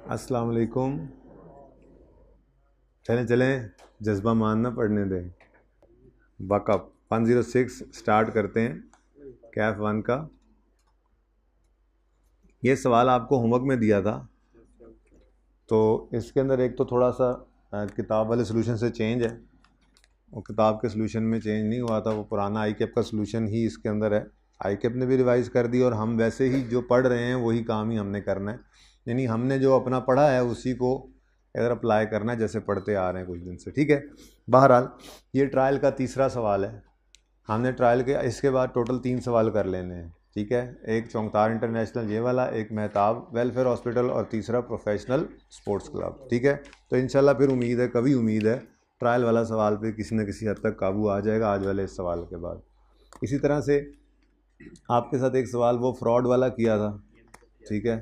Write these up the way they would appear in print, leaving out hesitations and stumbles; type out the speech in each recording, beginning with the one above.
अस्सलाम वालेकुम। चलें चलें, जज्बा मानना पड़ने दें। वक़्फ़ 106 स्टार्ट करते हैं कैफ 1 का। ये सवाल आपको होमवर्क में दिया था, तो इसके अंदर एक तो थोड़ा सा किताब वाले सोल्यूशन से चेंज है। वो किताब के सोल्यूशन में चेंज नहीं हुआ था, वो पुराना आई कैप का सोल्यूशन ही इसके अंदर है। आई कैप ने भी रिवाइज़ कर दी और हम वैसे ही जो पढ़ रहे हैं वही काम ही हमने करना है, यानी हमने जो अपना पढ़ा है उसी को इधर अप्लाई करना है जैसे पढ़ते आ रहे हैं कुछ दिन से। ठीक है, बहरहाल ये ट्रायल का तीसरा सवाल है। हमने ट्रायल के इसके बाद टोटल 3 सवाल कर लेने हैं। ठीक है, एक चौंगतार इंटरनेशनल ये वाला, एक मेहताब वेलफेयर हॉस्पिटल और तीसरा प्रोफेशनल स्पोर्ट्स क्लब। ठीक है, तो इंशाल्लाह फिर उम्मीद है, कभी उम्मीद है ट्रायल वाला सवाल पे किसी न किसी हद तक काबू आ जाएगा आज वाले इस सवाल के बाद। इसी तरह से आपके साथ एक सवाल वो फ्रॉड वाला किया था। ठीक है,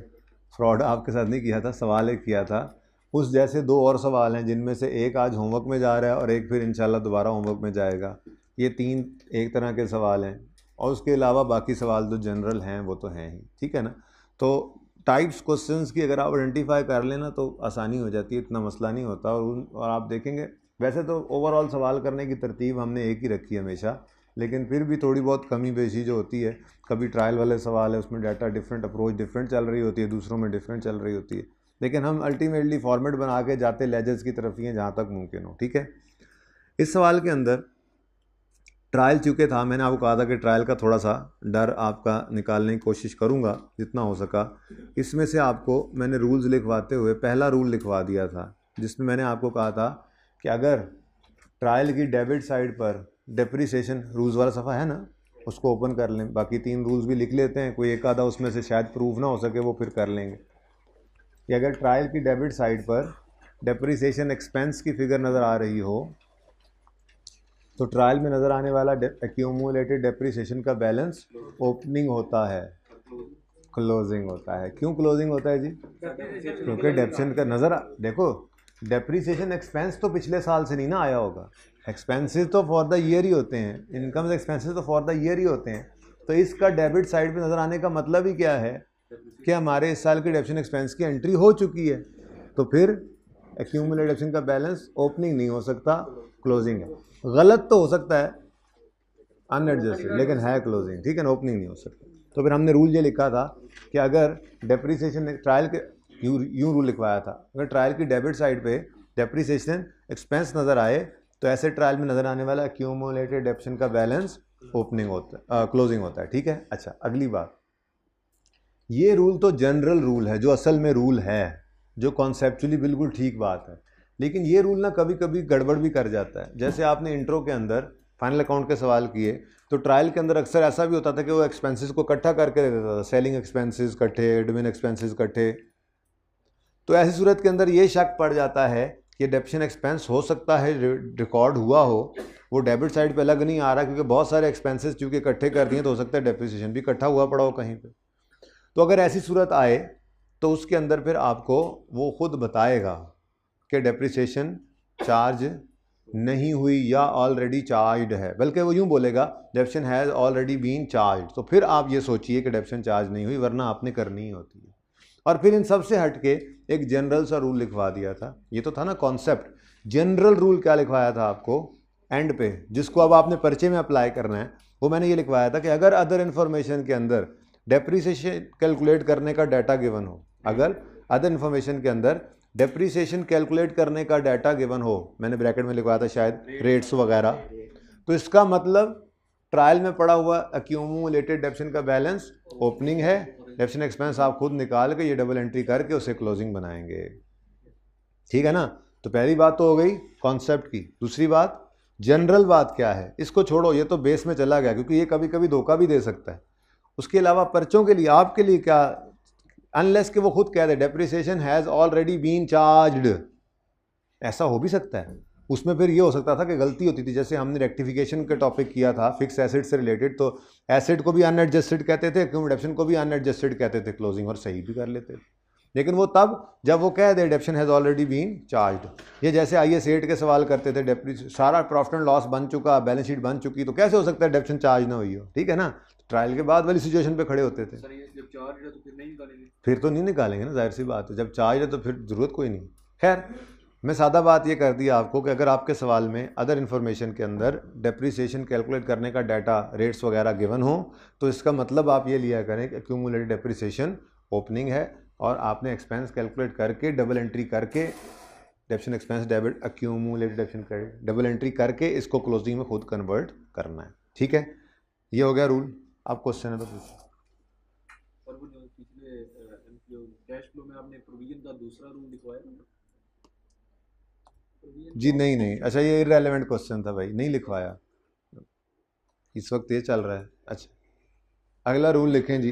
फ्रॉड आपके साथ नहीं किया था, सवाल एक किया था। उस जैसे 2 और सवाल हैं जिनमें से एक आज होमवर्क में जा रहा है और एक फिर इंशाल्लाह दोबारा होमवर्क में जाएगा। ये 3 एक तरह के सवाल हैं और उसके अलावा बाकी सवाल जो जनरल हैं वो तो हैं ही। ठीक है ना, तो टाइप्स क्वेश्चंस की अगर आप आइडेंटिफाई कर लेना तो आसानी हो जाती है, इतना मसला नहीं होता। और आप देखेंगे वैसे तो ओवरऑल सवाल करने की तरतीब हमने एक ही रखी है हमेशा, लेकिन फिर भी थोड़ी बहुत कमी बेशी जो होती है, कभी ट्रायल वाले सवाल है उसमें डाटा डिफरेंट, अप्रोच डिफरेंट चल रही होती है, दूसरों में डिफरेंट चल रही होती है, लेकिन हम अल्टीमेटली फॉर्मेट बना के जाते लेजर्स की तरफ ही हैं जहाँ तक मुमकिन हो। ठीक है, इस सवाल के अंदर ट्रायल चूँकि था, मैंने आपको कहा था कि ट्रायल का थोड़ा सा डर आपका निकालने की कोशिश करूँगा जितना हो सका। इसमें से आपको मैंने रूल्स लिखवाते हुए पहला रूल लिखवा दिया था, जिसमें मैंने आपको कहा था कि अगर ट्रायल की डेबिट साइड पर डेप्रिसिएशन, रूल्स वाला सफ़ा है ना, उसको ओपन कर लें। बाकी 3 रूल्स भी लिख लेते हैं, कोई एक आधा उसमें से शायद प्रूव ना हो सके वो फिर कर लेंगे। कि अगर ट्रायल की डेबिट साइड पर डेप्रिसिएशन एक्सपेंस की फिगर नज़र आ रही हो तो ट्रायल में नज़र आने वाला एक्यूमुलेटेड डेप्रिसिएशन का बैलेंस ओपनिंग होता है, क्लोजिंग होता है। क्यों क्लोजिंग होता है जी? क्योंकि डेप्शन का देखो, डेप्रिसिएशन एक्सपेंस तो पिछले साल से नहीं ना आया होगा, एक्सपेंसेस तो फॉर द ईयर ही होते हैं, इनकम एक्सपेंसेस तो फॉर द ईयर ही होते हैं। तो इसका डेबिट साइड पे नज़र आने का मतलब ही क्या है कि हमारे इस साल की डेप्शन एक्सपेंस की एंट्री हो चुकी है, तो फिर एक्यूमुलेटेड डेप्शन का बैलेंस ओपनिंग नहीं हो सकता, क्लोजिंग है। गलत तो हो सकता है अनएडजस्टेड, लेकिन है क्लोजिंग। ठीक है ना, ओपनिंग नहीं हो सकता। तो फिर हमने रूल ये लिखा था कि अगर डेप्रिसिएशन ट्रायल के यूँ रूल लिखवाया था, अगर ट्रायल की डेबिट साइड पे डेप्रिसिएशन एक्सपेंस नज़र आए तो ऐसे ट्रायल में नज़र आने वाला एक्यूमुलेटेड डेप्शन का बैलेंस ओपनिंग होता है, क्लोजिंग होता है। ठीक है, अच्छा अगली बात, ये रूल तो जनरल रूल है, जो असल में रूल है, जो कॉन्सेप्चुअली बिल्कुल ठीक बात है, लेकिन ये रूल ना कभी कभी गड़बड़ भी कर जाता है। जैसे आपने इंट्रो के अंदर फाइनल अकाउंट के सवाल किए, तो ट्रायल के अंदर अक्सर ऐसा भी होता था कि वो एक्सपेंसेस को इकट्ठा करके दे देता था, सेलिंग एक्सपेंसेस इकट्ठे, एडमिन एक्सपेंसेस इकट्ठे। तो ऐसी सूरत के अंदर ये शक पड़ जाता है कि डेप्शन एक्सपेंस हो सकता है रिकॉर्ड हुआ हो, वो डेबिट साइड पे अलग नहीं आ रहा, क्योंकि बहुत सारे एक्सपेंसेस चूँकि इकट्ठे कर दिए तो हो सकता है डेप्रिसिएशन भी इकट्ठा हुआ पड़ा हो कहीं पे। तो अगर ऐसी सूरत आए तो उसके अंदर फिर आपको वो खुद बताएगा कि डेप्रिसिएशन चार्ज नहीं हुई या ऑलरेडी चार्ज्ड है, बल्कि वो यूँ बोलेगा depreciation has already been charged. तो फिर आप ये सोचिए कि डेप्शन चार्ज नहीं हुई, वरना आपने करनी ही होती है। और फिर इन सब से हट के एक जनरल सा रूल लिखवा दिया था। ये तो था ना कॉन्सेप्ट, जनरल रूल क्या लिखवाया था आपको एंड पे, जिसको अब आपने पर्चे में अप्लाई करना है। वो मैंने ये लिखवाया था कि अगर अदर इन्फॉर्मेशन के अंदर डेप्रिसिएशन कैलकुलेट करने का डाटा गिवन हो, अगर अदर इन्फॉर्मेशन के अंदर डेप्रिसिएशन कैलकुलेट करने का डाटा गिवन हो, मैंने ब्रैकेट में लिखवाया था शायद रेट्स वगैरह, तो इसका मतलब ट्रायल में पड़ा हुआ एक्यूमुलेटेड डेप्शन का बैलेंस ओपनिंग है। डेप्शन एक्सपेंस आप खुद निकाल के ये डबल एंट्री करके उसे क्लोजिंग बनाएंगे। ठीक है ना, तो पहली बात तो हो गई कॉन्सेप्ट की। दूसरी बात जनरल बात क्या है, इसको छोड़ो, ये तो बेस में चला गया, क्योंकि ये कभी कभी धोखा भी दे सकता है। उसके अलावा पर्चों के लिए आपके लिए क्या, अनलेस कि वो खुद कह दे depreciation has already been charged, ऐसा हो भी सकता है। उसमें फिर ये हो सकता था कि गलती होती थी, जैसे हमने रेक्टिफिकेशन का टॉपिक किया था फिक्स एसिड से रिलेटेड, तो एसिड को भी अनएडजस्टेड कहते थे, एक्यूमुलेशन को भी अनएडजस्टेड कहते थे क्लोजिंग, और सही भी कर लेते थे, लेकिन वो तब जब वो कह दे depreciation has already been charged. ये जैसे IAS 8 के सवाल करते थे, सारा प्रॉफिट एंड लॉस बन चुका, बैलेंस शीट बन चुकी, तो कैसे हो सकता है डेप्शन चार्ज ना हुई हो। ठीक है ना, ट्रायल के बाद वाली सिचुएशन पे खड़े होते थे। सर ये जब चार्ज है तो फिर नहीं निकालेंगे? फिर तो नहीं निकालेंगे ना, जाहिर सी बात है, जब चार्ज है तो फिर ज़रूरत कोई नहीं। खैर मैं सादा बात ये कर दिया आपको कि अगर आपके सवाल में अदर इन्फॉर्मेशन के अंदर डेप्रिसिएशन कैलकुलेट करने का डाटा रेट्स वगैरह गिवन हो तो इसका मतलब आप ये लिया करें कि एक्यूमुलेटेड डेप्रिसिएशन ओपनिंग है और आपने एक्सपेंस कैलकुलेट करके डबल एंट्री करके डेप्शन expense debit accumulated डेप्शन credit double entry करके इसको क्लोजिंग में खुद कन्वर्ट करना है। ठीक है, ये हो गया रूल। आप क्वेश्चन है तो पूछिए। और वो जो पिछले कैश फ्लो में आपने प्रोविजन का दूसरा रूल लिखवाया ना? जी नहीं, अच्छा ये इररेलेवेंट क्वेश्चन था भाई, नहीं लिखवाया, इस वक्त ये चल रहा है। अच्छा अगला रूल लिखें जी,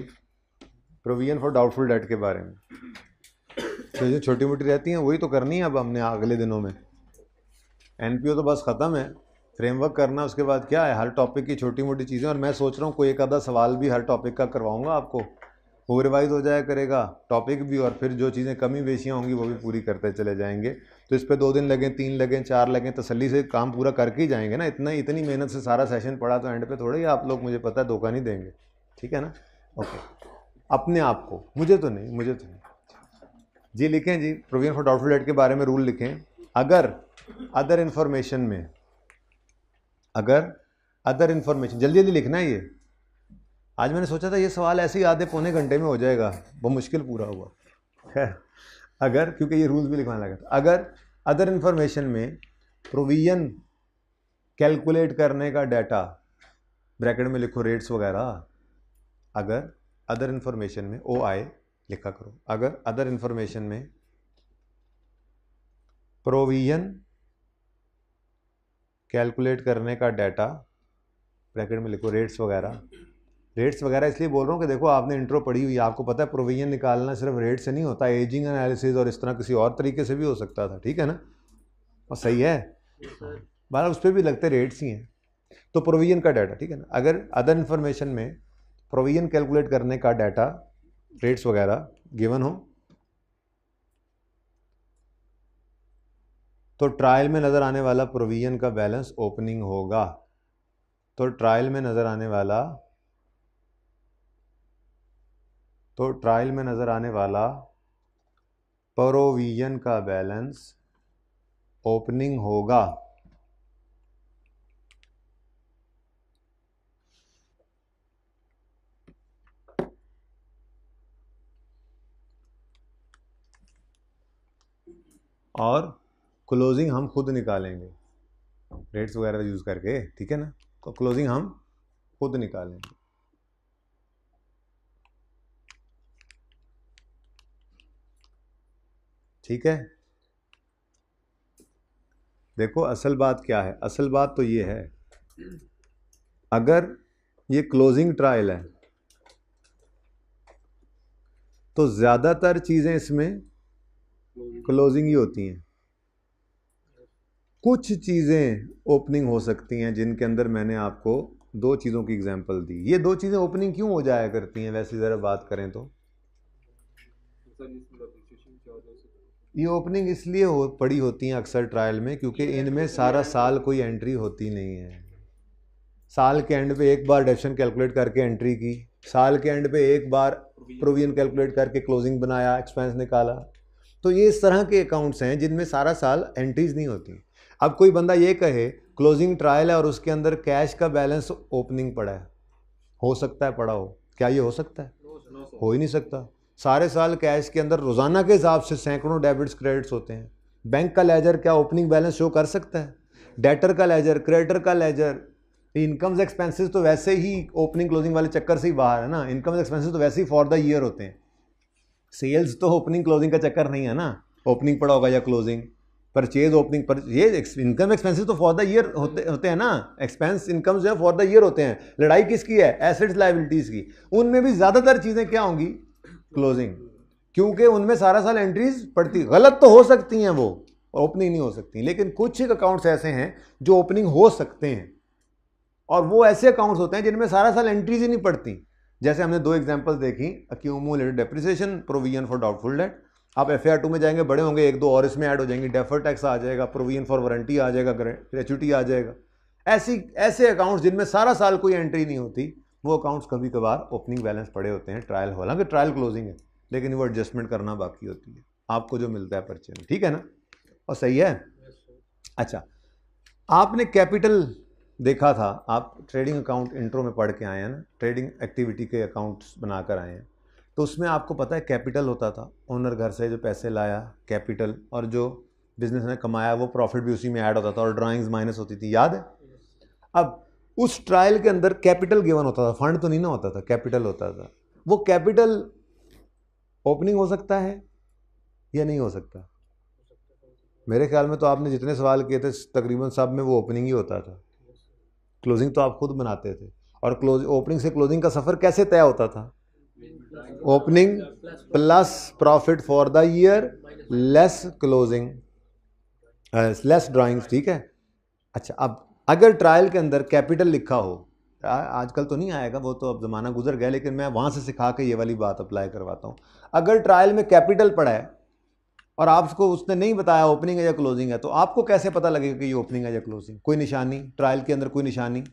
प्रोविजन फॉर डाउटफुल डेट के बारे में। तो जो छोटी मोटी रहती हैं वही तो करनी है अब हमने अगले दिनों में। एनपीओ तो बस ख़त्म है, फ्रेमवर्क करना, उसके बाद क्या है, हर टॉपिक की छोटी मोटी चीज़ें। और मैं सोच रहा हूँ कोई एक आधा सवाल भी हर टॉपिक का करवाऊँगा आपको, वो रिवाइज हो जाया करेगा टॉपिक भी, और फिर जो चीज़ें कमी बेशियाँ होंगी वो भी पूरी करते चले जाएंगे। तो इस पर 2 दिन लगें, 3 लगें, 4 लगें, तसल्ली से काम पूरा करके ही जाएंगे ना। इतनी मेहनत से सारा सेशन पढ़ा तो एंड पे थोड़े ही आप लोग, मुझे पता है, धोखा नहीं देंगे। ठीक है ना? ओके, अपने आप को, मुझे तो नहीं जी। लिखें जी, प्रोविजन फॉर डाउटफुल डेट के बारे में रूल लिखें। अगर अदर इन्फॉर्मेशन में, अगर अदर इन्फॉर्मेशन, जल्दी जल्दी लिखना है ये। आज मैंने सोचा था ये सवाल ऐसे ही आधे पौने घंटे में हो जाएगा, बहुत मुश्किल पूरा हुआ। खैर अगर, क्योंकि ये रूल्स भी लिखवाने लगा था, अगर अदर इन्फॉर्मेशन में प्रोविजन कैलकुलेट करने का डाटा, ब्रैकेट में लिखो रेट्स वगैरह, अगर अदर इन्फॉर्मेशन में OI लिखा करो, अगर अदर इन्फॉर्मेशन में प्रोविजन कैलकुलेट करने का डाटा, ब्रैकेट में लिखो रेट्स वगैरह। रेट्स वगैरह इसलिए बोल रहा हूँ कि देखो आपने इंट्रो पढ़ी हुई है, आपको पता है प्रोविजन निकालना सिर्फ रेट से नहीं होता, एजिंग एनालिसिस और इस तरह किसी और तरीके से भी हो सकता था। ठीक है ना? और सही है, बार उस पर भी लगते रेट्स ही हैं। तो प्रोविजन का डाटा, ठीक है ना, अगर अदर इन्फॉर्मेशन में प्रोविजन कैलकुलेट करने का डाटा रेट्स वगैरह गिवन हो तो ट्रायल में नज़र आने वाला प्रोविजन का बैलेंस ओपनिंग होगा। तो ट्रायल में नज़र आने वाला प्रोविजन का बैलेंस ओपनिंग होगा। और क्लोजिंग हम खुद निकालेंगे रेट्स वगैरह यूज़ करके। ठीक है ना? तो क्लोजिंग हम खुद निकालेंगे। ठीक है, देखो असल बात क्या है, असल बात तो ये है, अगर ये क्लोजिंग ट्रायल है तो ज़्यादातर चीज़ें इसमें क्लोजिंग ही होती हैं। कुछ चीज़ें ओपनिंग हो सकती हैं जिनके अंदर मैंने आपको 2 चीज़ों की एग्जांपल दी। ये 2 चीज़ें ओपनिंग क्यों हो जाया करती हैं वैसे ज़रा बात करें तो? ये ओपनिंग इसलिए पड़ी होती हैं अक्सर ट्रायल में क्योंकि इनमें सारा साल कोई एंट्री होती नहीं है। साल के एंड पे एक बार डेप्शन कैलकुलेट करके एंट्री की, साल के एंड पे एक बार प्रोविजन कैलकुलेट करके क्लोजिंग बनाया, एक्सपेंस निकाला। तो ये इस तरह के अकाउंट्स हैं जिनमें सारा साल एंट्रीज नहीं होती। अब कोई बंदा ये कहे क्लोजिंग ट्रायल है और उसके अंदर कैश का बैलेंस ओपनिंग पड़ा है, हो सकता है पड़ा हो, क्या ये हो सकता है? हो ही नहीं सकता। सारे साल कैश के अंदर रोज़ाना के हिसाब से सैकड़ों डेबिट्स क्रेडिट्स होते हैं। बैंक का लेजर क्या ओपनिंग बैलेंस शो कर सकता है? डेटर का लेजर, क्रेडिटर का लेजर, इनकम्स एक्सपेंसेस तो वैसे ही ओपनिंग क्लोजिंग वाले चक्कर से ही बाहर है ना। इनकम्स एक्सपेंसेस तो वैसे ही फॉर द ईयर होते हैं। सेल्स तो ओपनिंग क्लोजिंग का चक्कर नहीं है ना, ओपनिंग पड़ा होगा या क्लोजिंग, परचेज ओपनिंग पर ये इनकम एक्सपेंसेस तो फॉर द ईयर होते हैं ना। एक्सपेंस इनकम जो है फॉर द ईयर होते हैं। लड़ाई किसकी है? एसेट्स लायबिलिटीज़ की। उनमें भी ज़्यादातर चीज़ें क्या होंगी? क्लोजिंग, क्योंकि उनमें सारा साल एंट्रीज पड़ती। गलत तो हो सकती हैं वो, ओपनिंग नहीं हो सकती, लेकिन कुछ एक अकाउंट्स ऐसे हैं जो ओपनिंग हो सकते हैं और वो ऐसे अकाउंट्स होते हैं जिनमें सारा साल एंट्रीज ही नहीं पड़ती। जैसे हमने 2 एग्जांपल्स देखी, accumulated depreciation, provision for doubtful debt. आप FAR 2 में जाएंगे, बड़े होंगे, 1-2 और इसमें ऐड हो जाएंगे, डेफर टैक्स आ जाएगा, प्रोविजन फॉर वारंटी आ जाएगा, ग्रेचुइटी आ जाएगा। ऐसे अकाउंट्स जिनमें सारा साल कोई एंट्री नहीं होती, वो अकाउंट्स कभी कभार ओपनिंग बैलेंस पड़े होते हैं ट्रायल, हालांकि ट्रायल क्लोजिंग है, लेकिन वो एडजस्टमेंट करना बाकी होती है आपको जो मिलता है पर्चे में, ठीक है ना, और सही है। अच्छा, आपने कैपिटल देखा था, आप ट्रेडिंग अकाउंट इंट्रो में पढ़ के आए हैं ना, ट्रेडिंग एक्टिविटी के अकाउंट्स बनाकर आए हैं, तो उसमें आपको पता है कैपिटल होता था, ओनर घर से जो पैसे लाया कैपिटल, और जो बिजनेस ने कमाया वो प्रॉफिट भी उसी में ऐड होता था, और ड्राइंग्स माइनस होती थी, याद है। अब उस ट्रायल के अंदर कैपिटल गिवन होता था, फंड तो नहीं ना होता था, कैपिटल होता था। वो कैपिटल ओपनिंग हो सकता है या नहीं हो सकता? मेरे ख्याल में तो आपने जितने सवाल किए थे तकरीबन सब में वो ओपनिंग ही होता था, क्लोजिंग तो आप खुद बनाते थे। और ओपनिंग से क्लोजिंग का सफ़र कैसे तय होता था? Opening plus profit for the year less closing less drawings, ठीक है। अच्छा, अब अगर ट्रायल के अंदर कैपिटल लिखा हो, आजकल तो नहीं आएगा वो, तो अब ज़माना गुजर गया, लेकिन मैं वहाँ से सिखा के ये वाली बात अप्लाई करवाता हूँ। अगर ट्रायल में कैपिटल पड़ा है और आपको उसने नहीं बताया ओपनिंग है या क्लोजिंग है, तो आपको कैसे पता लगेगा कि ये ओपनिंग है या क्लोजिंग? कोई निशानी ट्रायल के अंदर, कोई निशानी?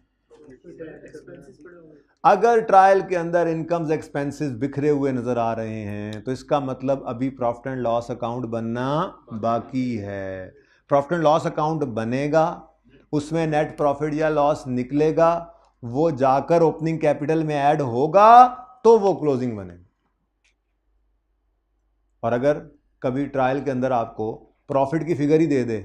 अगर ट्रायल के अंदर इनकम्स एक्सपेंसेस बिखरे हुए नजर आ रहे हैं तो इसका मतलब अभी प्रॉफिट एंड लॉस अकाउंट बनना बाकी है। प्रॉफिट एंड लॉस अकाउंट बनेगा, उसमें नेट प्रॉफिट या लॉस निकलेगा, वो जाकर ओपनिंग कैपिटल में ऐड होगा तो वो क्लोजिंग बनेगा। और अगर कभी ट्रायल के अंदर आपको प्रॉफिट की फिगर ही दे दे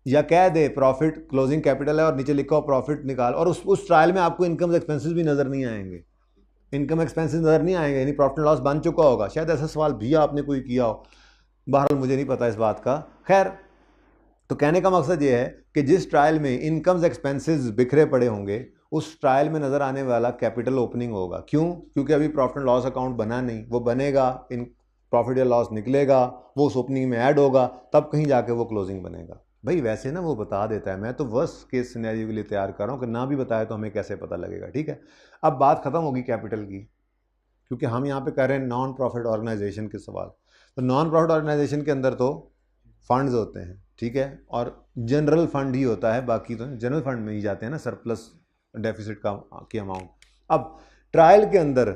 या कह दे प्रॉफिट क्लोजिंग कैपिटल है और नीचे लिखा हो प्रॉफिट निकाल, और उस ट्रायल में आपको इनकम एक्सपेंसेस भी नजर नहीं आएंगे, इनकम एक्सपेंसेस नजर नहीं आएंगे, यानी प्रॉफिट लॉस बन चुका होगा। शायद ऐसा सवाल भी आपने कोई किया हो, बहरहाल मुझे नहीं पता इस बात का। खैर, तो कहने का मकसद ये है कि जिस ट्रायल में इनकम्स एक्सपेंसेस बिखरे पड़े होंगे उस ट्रायल में नजर आने वाला कैपिटल ओपनिंग होगा। क्यों? क्योंकि अभी प्रॉफिट एंड लॉस अकाउंट बना नहीं, वो बनेगा, इन प्रॉफिट या लॉस निकलेगा, वो उस ओपनिंग में ऐड होगा, तब कहीं जाके वो क्लोजिंग बनेगा। भाई वैसे ना वो बता देता है, मैं तो वर्स्ट केस सिनेरियो के लिए तैयार कर रहा हूँ कि ना भी बताए तो हमें कैसे पता लगेगा, ठीक है। अब बात खत्म होगी कैपिटल की, क्योंकि हम यहाँ पे कर रहे हैं नॉन प्रॉफिट ऑर्गेनाइजेशन के सवाल। तो नॉन प्रॉफिट ऑर्गेनाइजेशन के अंदर तो फंड्स होते हैं, ठीक है, और जनरल फंड ही होता है, बाकी तो जनरल फंड में ही जाते हैं ना, सरप्लस डेफिसिट की अमाउंट। अब ट्रायल के अंदर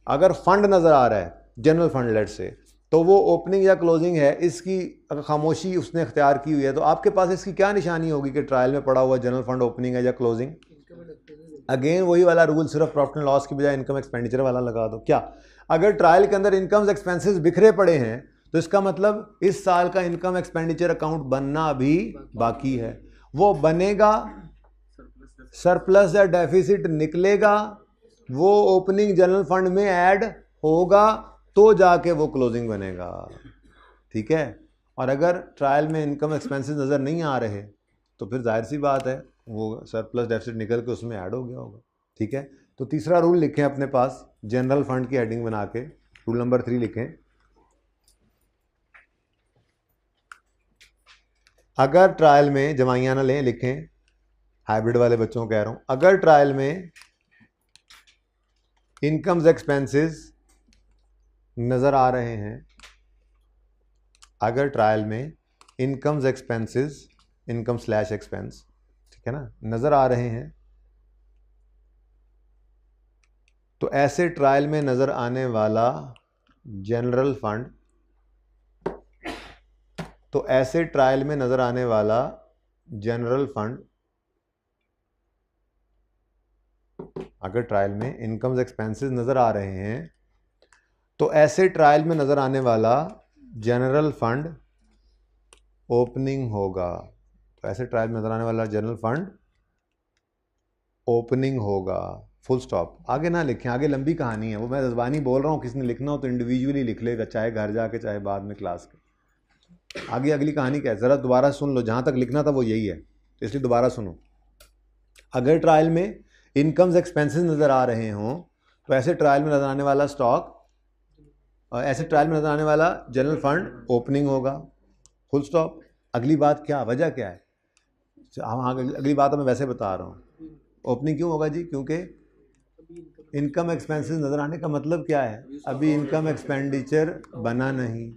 अगर फंड नज़र आ रहा है, जनरल फंड लेट से, तो वो ओपनिंग या क्लोजिंग है, इसकी अगर खामोशी उसने इख्तियार की हुई है तो आपके पास इसकी क्या निशानी होगी कि ट्रायल में पड़ा हुआ जनरल फंड ओपनिंग है या क्लोजिंग? अगेन वही वाला रूल, सिर्फ प्रॉफिट एंड लॉस की बजाय इनकम एक्सपेंडिचर वाला लगा दो। क्या? अगर ट्रायल के अंदर इनकम एक्सपेंसेस बिखरे पड़े हैं तो इसका मतलब इस साल का इनकम एक्सपेंडिचर अकाउंट बनना अभी बाकी है, वो बनेगा, सरप्लस या डेफिसिट निकलेगा, वो ओपनिंग जनरल फंड में ऐड होगा तो जाके वो क्लोजिंग बनेगा, ठीक है। और अगर ट्रायल में इनकम एक्सपेंसेस नज़र नहीं आ रहे तो फिर जाहिर सी बात है वो सरप्लस डेफिसिट निकल के उसमें ऐड हो गया होगा, ठीक है। तो तीसरा रूल लिखें अपने पास, जनरल फंड की हेडिंग बना के, रूल नंबर 3 लिखें। अगर ट्रायल में, जमाइयाँ ना लें, लिखें, हाइब्रिड वाले बच्चों को कह रहा हूं, अगर ट्रायल में इनकम्स एक्सपेंसेस नजर आ रहे हैं, अगर ट्रायल में incomes expenses, income slash expense, ठीक है ना, नजर आ रहे हैं, तो ऐसे ट्रायल में नजर आने वाला जनरल फंड, तो ऐसे ट्रायल में नजर आने वाला जनरल फंड, अगर ट्रायल में इनकम्स एक्सपेंसेस नजर आ रहे हैं तो ऐसे ट्रायल में नजर आने वाला जनरल फंड ओपनिंग होगा। तो ऐसे ट्रायल में नजर आने वाला जनरल फंड ओपनिंग होगा, फुल स्टॉप। आगे ना लिखें, आगे लंबी कहानी है, वो मैं ज़बानी बोल रहा हूँ, किसी ने लिखना हो तो इंडिविजुअली लिख लेगा, चाहे घर जाके चाहे बाद में क्लास के। आगे अगली कहानी क्या है ज़रा दोबारा सुन लो, जहाँ तक लिखना था वो यही है, इसलिए दोबारा सुनो। अगर ट्रायल में इनकम्स एक्सपेंसेस नज़र आ रहे हों तो ऐसे ट्रायल में नज़र आने वाला स्टॉक, ऐसे ट्रायल में नज़र आने वाला जनरल फंड ओपनिंग होगा, फुल स्टॉप। अगली बात क्या, वजह क्या है? हाँ, अगली बात मैं वैसे बता रहा हूँ। ओपनिंग क्यों होगा जी? क्योंकि इनकम एक्सपेंसेस नज़र आने का मतलब क्या है? अभी इनकम एक्सपेंडिचर बना नहीं,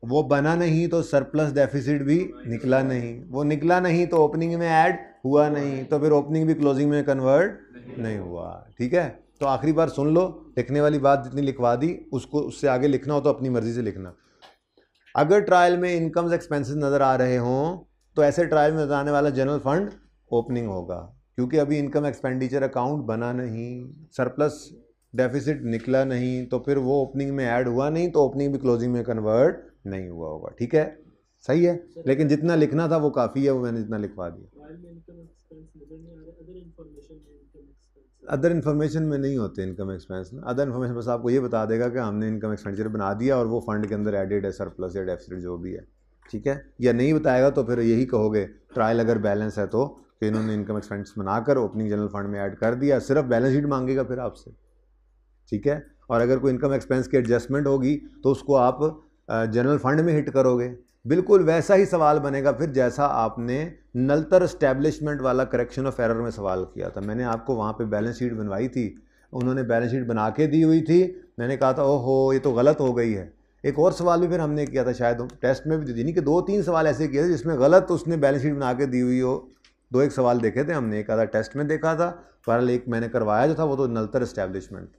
वो बना नहीं तो सरप्लस डेफिसिट भी निकला नहीं, वो निकला नहीं तो ओपनिंग में ऐड हुआ नहीं, तो फिर ओपनिंग भी क्लोजिंग में कन्वर्ट नहीं हुआ। ठीक है, तो आखिरी बार सुन लो, लिखने वाली बात जितनी लिखवा दी उसको, उससे आगे लिखना हो तो अपनी मर्जी से लिखना। अगर ट्रायल में इनकम्स एक्सपेंसेस नज़र आ रहे हों तो ऐसे ट्रायल में नजर आने वाला जनरल फंड ओपनिंग होगा, क्योंकि अभी इनकम एक्सपेंडिचर अकाउंट बना नहीं, सरप्लस डेफिसिट निकला नहीं, तो फिर वो ओपनिंग में ऐड हुआ नहीं, तो ओपनिंग भी क्लोजिंग में कन्वर्ट नहीं हुआ होगा। ठीक है, सही है, लेकिन जितना लिखना था वो काफ़ी है, वो मैंने जितना लिखवा दिया। अदर इन्फॉर्मेशन में नहीं होते इनकम एक्सपेंस ना, अदर इन्फॉर्मेशन बस आपको ये बता देगा कि हमने इनकम एक्सपेंडिचर बना दिया और वो फंड के अंदर एडेड है, सरप्लस या डेफिसिट जो भी है। ठीक है, या नहीं बताएगा तो फिर यही कहोगे ट्रायल अगर बैलेंस है तो कि इन्होंने इनकम एक्सपेंस बनाकर ओपनिंग जनरल फंड में ऐड कर दिया, सिर्फ बैलेंस शीट मांगेगा फिर आपसे। ठीक है, और अगर कोई इनकम एक्सपेंस की एडजस्टमेंट होगी तो उसको आप जनरल फंड में हिट करोगे। बिल्कुल वैसा ही सवाल बनेगा फिर जैसा आपने नलतर एस्टैब्लिशमेंट वाला करेक्शन ऑफ एरर में सवाल किया था। मैंने आपको वहाँ पे बैलेंस शीट बनवाई थी, उन्होंने बैलेंस शीट बना के दी हुई थी, मैंने कहा था ओहो ये तो गलत हो गई है। एक और सवाल भी फिर हमने किया था, शायद टेस्ट में भी दी, नहीं कि 2-3 सवाल ऐसे किए थे जिसमें गलत उसने बैलेंस शीट बना के दी हुई हो। 2-1 सवाल देखे थे हमने, एक आधा टेस्ट में देखा था, बहरहाल एक मैंने करवाया जो था वो तो नलतर एस्टैब्लिशमेंट,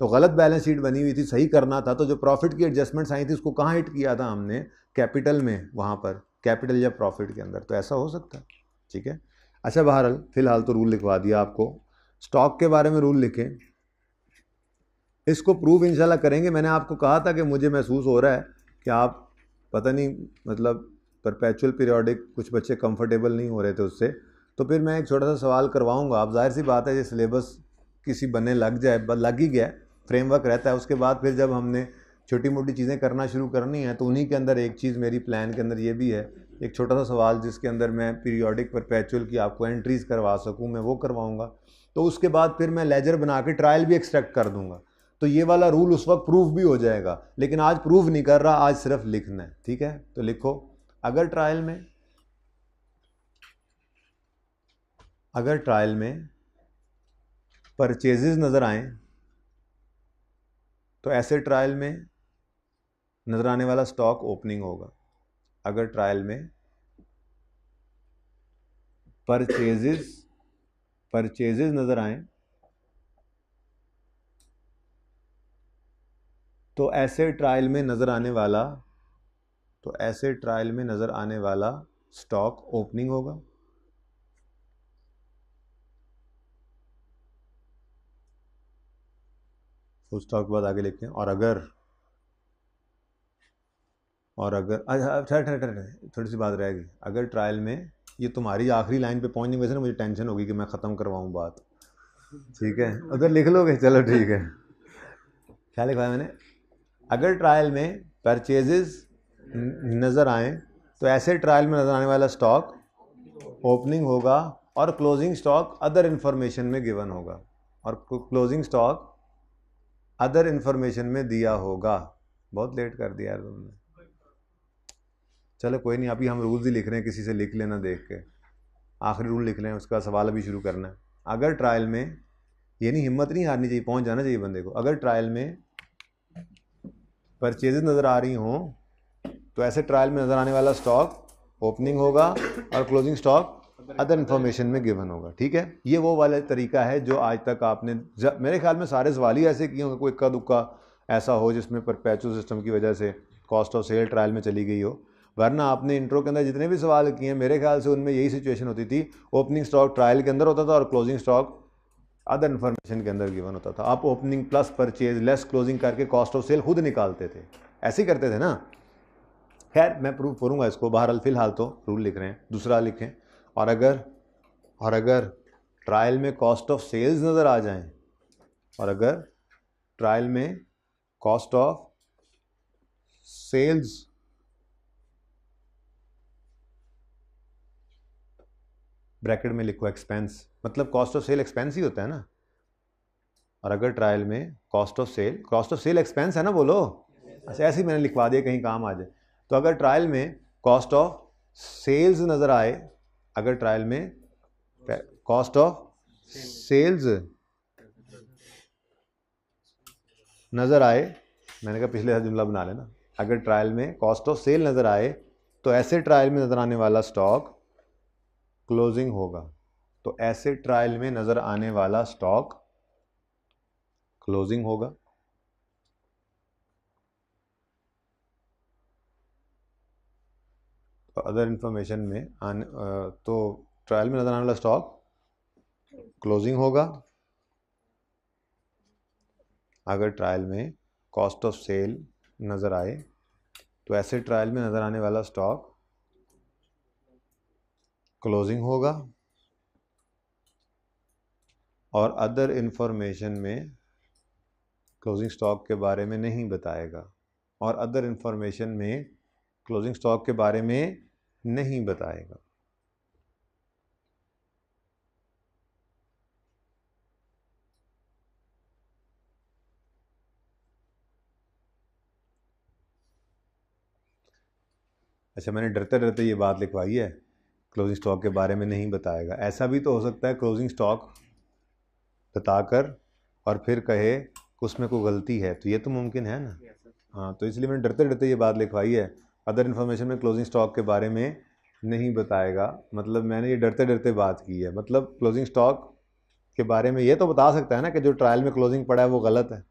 तो गलत बैलेंस शीट बनी हुई थी, सही करना था। तो जो प्रॉफिट की एडजस्टमेंट्स आई थी उसको कहाँ हिट किया था हमने, कैपिटल में, वहाँ पर कैपिटल या प्रॉफिट के अंदर, तो ऐसा हो सकता है। ठीक है, अच्छा बहरहाल फ़िलहाल तो रूल लिखवा दिया आपको। स्टॉक के बारे में रूल लिखें, इसको प्रूव इंशाल्लाह करेंगे। मैंने आपको कहा था कि मुझे महसूस हो रहा है कि आप पता नहीं मतलब परपेचुअल पीरियोडिक कुछ बच्चे कंफर्टेबल नहीं हो रहे थे उससे, तो फिर मैं एक छोटा सा सवाल करवाऊँगा। आप जाहिर सी बात है ये सिलेबस किसी बनने लग जाए, लग ही गया, फ्रेमवर्क रहता है, उसके बाद फिर जब हमने छोटी मोटी चीज़ें करना शुरू करनी है तो उन्हीं के अंदर एक चीज़ मेरी प्लान के अंदर ये भी है, एक छोटा सा सवाल जिसके अंदर मैं पीरियोडिक परपेचुअल की आपको एंट्रीज करवा सकूं, मैं वो करवाऊंगा। तो उसके बाद फिर मैं लेजर बना के ट्रायल भी एक्सट्रैक्ट कर दूंगा, तो ये वाला रूल उस वक्त प्रूफ भी हो जाएगा। लेकिन आज प्रूफ नहीं कर रहा, आज सिर्फ लिखना है। ठीक है, तो लिखो, अगर ट्रायल में परचेजेस नज़र आए तो ऐसे ट्रायल में नज़र आने वाला स्टॉक ओपनिंग होगा। अगर ट्रायल में परचेजेस नज़र आए तो ऐसे ट्रायल में नज़र आने वाला स्टॉक ओपनिंग होगा। फुल स्टॉक के बाद आगे लिखते हैं, और अगर थोड़ी सी बात रहेगी, अगर ट्रायल में, ये तुम्हारी आखिरी लाइन पे पहुंचने की वजह से मुझे टेंशन होगी कि मैं ख़त्म करवाऊँ बात। ठीक है, उधर लिख लोगे, चलो ठीक है। क्या लिखवाया मैंने, अगर ट्रायल में परचेजेस नज़र आए तो ऐसे ट्रायल में नज़र आने वाला स्टॉक ओपनिंग होगा और क्लोजिंग स्टॉक अदर इन्फॉर्मेशन में गिवन होगा, और क्लोजिंग स्टॉक अदर इन्फॉर्मेशन में दिया होगा। बहुत लेट कर दिया यार तुमने, चलो कोई नहीं, अभी हम रूल्स ही लिख रहे हैं, किसी से लिख लेना देख के, आखिरी रूल लिख रहे हैं, उसका सवाल अभी शुरू करना है। अगर ट्रायल में, ये नहीं, हिम्मत नहीं हारनी चाहिए, पहुंच जाना चाहिए बंदे को। अगर ट्रायल में परचेजेस नज़र आ रही हों तो ऐसे ट्रायल में नज़र आने वाला स्टॉक ओपनिंग होगा और क्लोजिंग स्टॉक अदर इन्फॉर्मेशन में गिवन होगा। ठीक है, ये वो वाला तरीका है जो आज तक आपने, मेरे ख्याल में सारे सवाल ही ऐसे किए होंगे, कोई इक्का दुक्का ऐसा हो जिसमें परपेचुअल सिस्टम की वजह से कॉस्ट ऑफ सेल ट्रायल में चली गई हो, वरना आपने इंट्रो के अंदर जितने भी सवाल किए हैं मेरे ख्याल से उनमें यही सिचुएशन होती थी, ओपनिंग स्टॉक ट्रायल के अंदर होता था और क्लोजिंग स्टॉक अदर इन्फॉर्मेशन के अंदर गिवन होता था। आप opening plus purchase less closing करके कॉस्ट ऑफ सेल खुद निकालते थे, ऐसे ही करते थे ना। खैर मैं प्रूव करूँगा इसको, बहरहाल फ़िलहाल तो रूल लिख रहे हैं। दूसरा लिखें, और अगर ट्रायल में कॉस्ट ऑफ सेल्स नज़र आ जाएं, और अगर ट्रायल में कॉस्ट ऑफ सेल्स ब्रैकेट में लिखो एक्सपेंस, मतलब कॉस्ट ऑफ सेल एक्सपेंस ही होता है ना। और अगर ट्रायल में कॉस्ट ऑफ सेल एक्सपेंस है ना, बोलो। अच्छा ऐसे ही मैंने लिखवा दिया कहीं काम आ जाए। तो अगर ट्रायल में कॉस्ट ऑफ सेल्स नज़र आए, अगर ट्रायल में कॉस्ट ऑफ सेल्स नज़र आए, मैंने कहा पिछले जुमला बना लेना, अगर ट्रायल में कॉस्ट ऑफ सेल नज़र आए तो ऐसे ट्रायल में नज़र आने वाला स्टॉक क्लोजिंग होगा। तो एसेट ट्रायल में नज़र आने वाला स्टॉक क्लोजिंग होगा। तो अदर इंफॉर्मेशन में तो ट्रायल में नज़र आने वाला स्टॉक क्लोजिंग होगा। अगर ट्रायल में कॉस्ट ऑफ सेल नज़र आए तो एसेट ट्रायल में नज़र आने वाला स्टॉक क्लोजिंग होगा। और अदर इंफॉर्मेशन में क्लोजिंग स्टॉक के बारे में नहीं बताएगा। और अदर इंफॉर्मेशन में क्लोजिंग स्टॉक के बारे में नहीं बताएगा। अच्छा, मैंने डरते डरते ये बात लिखवाई है, क्लोजिंग स्टॉक के बारे में नहीं बताएगा। ऐसा भी तो हो सकता है क्लोजिंग स्टॉक बताकर और फिर कहे कि उसमें कोई गलती है, तो ये तो मुमकिन है ना। हाँ, तो इसलिए मैंने डरते डरते ये बात लिखवाई है, अदर इन्फॉर्मेशन में क्लोजिंग स्टॉक के बारे में नहीं बताएगा। मतलब मैंने ये डरते डरते बात की है। मतलब क्लोजिंग स्टॉक के बारे में ये तो बता सकता है ना कि जो ट्रायल में क्लोजिंग पड़ा है वो गलत है,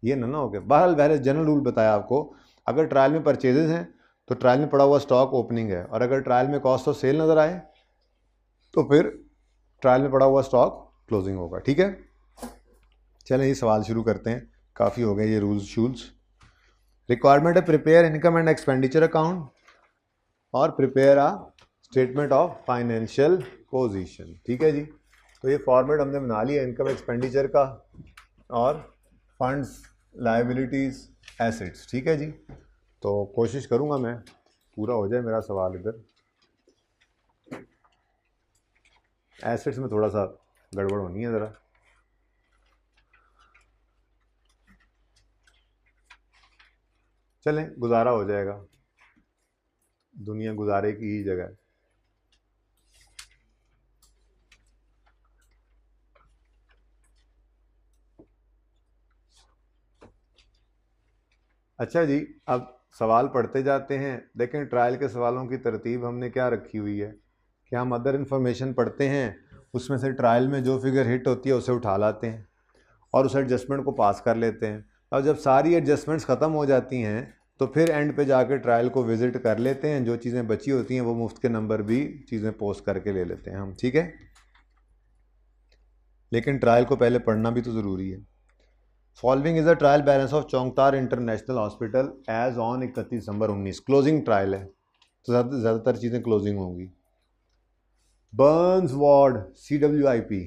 ये ना हो गया। बहरहाल पहले जनरल रूल बताया आपको, अगर ट्रायल में परचेजेस हैं तो ट्रायल में पड़ा हुआ स्टॉक ओपनिंग है, और अगर ट्रायल में कॉस्ट ऑफ सेल नज़र आए तो फिर ट्रायल में पड़ा हुआ स्टॉक क्लोजिंग होगा। ठीक है, चलें ये सवाल शुरू करते हैं, काफ़ी हो गए ये रूल्स शूल्स। रिक्वायरमेंट है prepare income and expenditure account और prepare a statement of financial position. ठीक है जी, तो ये फॉर्मेट हमने बना लिया इनकम एक्सपेंडिचर का और फंड्स, लायबिलिटीज़, एसेट्स। ठीक है जी, तो कोशिश करूँगा मैं पूरा हो जाए मेरा सवाल इधर। एसेट्स में थोड़ा सा गड़बड़ होनी है ज़रा। चलें, गुजारा हो जाएगा, दुनिया गुजारे की ही जगह है। अच्छा जी, अब सवाल पढ़ते जाते हैं। देखें ट्रायल के सवालों की तरतीब हमने क्या रखी हुई है कि हम अदर इन्फॉर्मेशन पढ़ते हैं, उसमें से ट्रायल में जो फिगर हिट होती है उसे उठा लाते हैं और उस एडजस्टमेंट को पास कर लेते हैं। और जब सारी एडजस्टमेंट्स ख़त्म हो जाती हैं तो फिर एंड पे जाकर ट्रायल को विज़िट कर लेते हैं। जो चीज़ें बची होती हैं वो मुफ्त के नंबर भी चीज़ें पोस्ट करके ले लेते हैं हम। ठीक है, लेकिन ट्रायल को पहले पढ़ना भी तो ज़रूरी है। Following is the trial balance of चौंगतार international hospital as on 31 December 19। Closing trial है तो ज़्यादातर चीज़ें क्लोजिंग होंगी। बर्न्स वार्ड CWIP,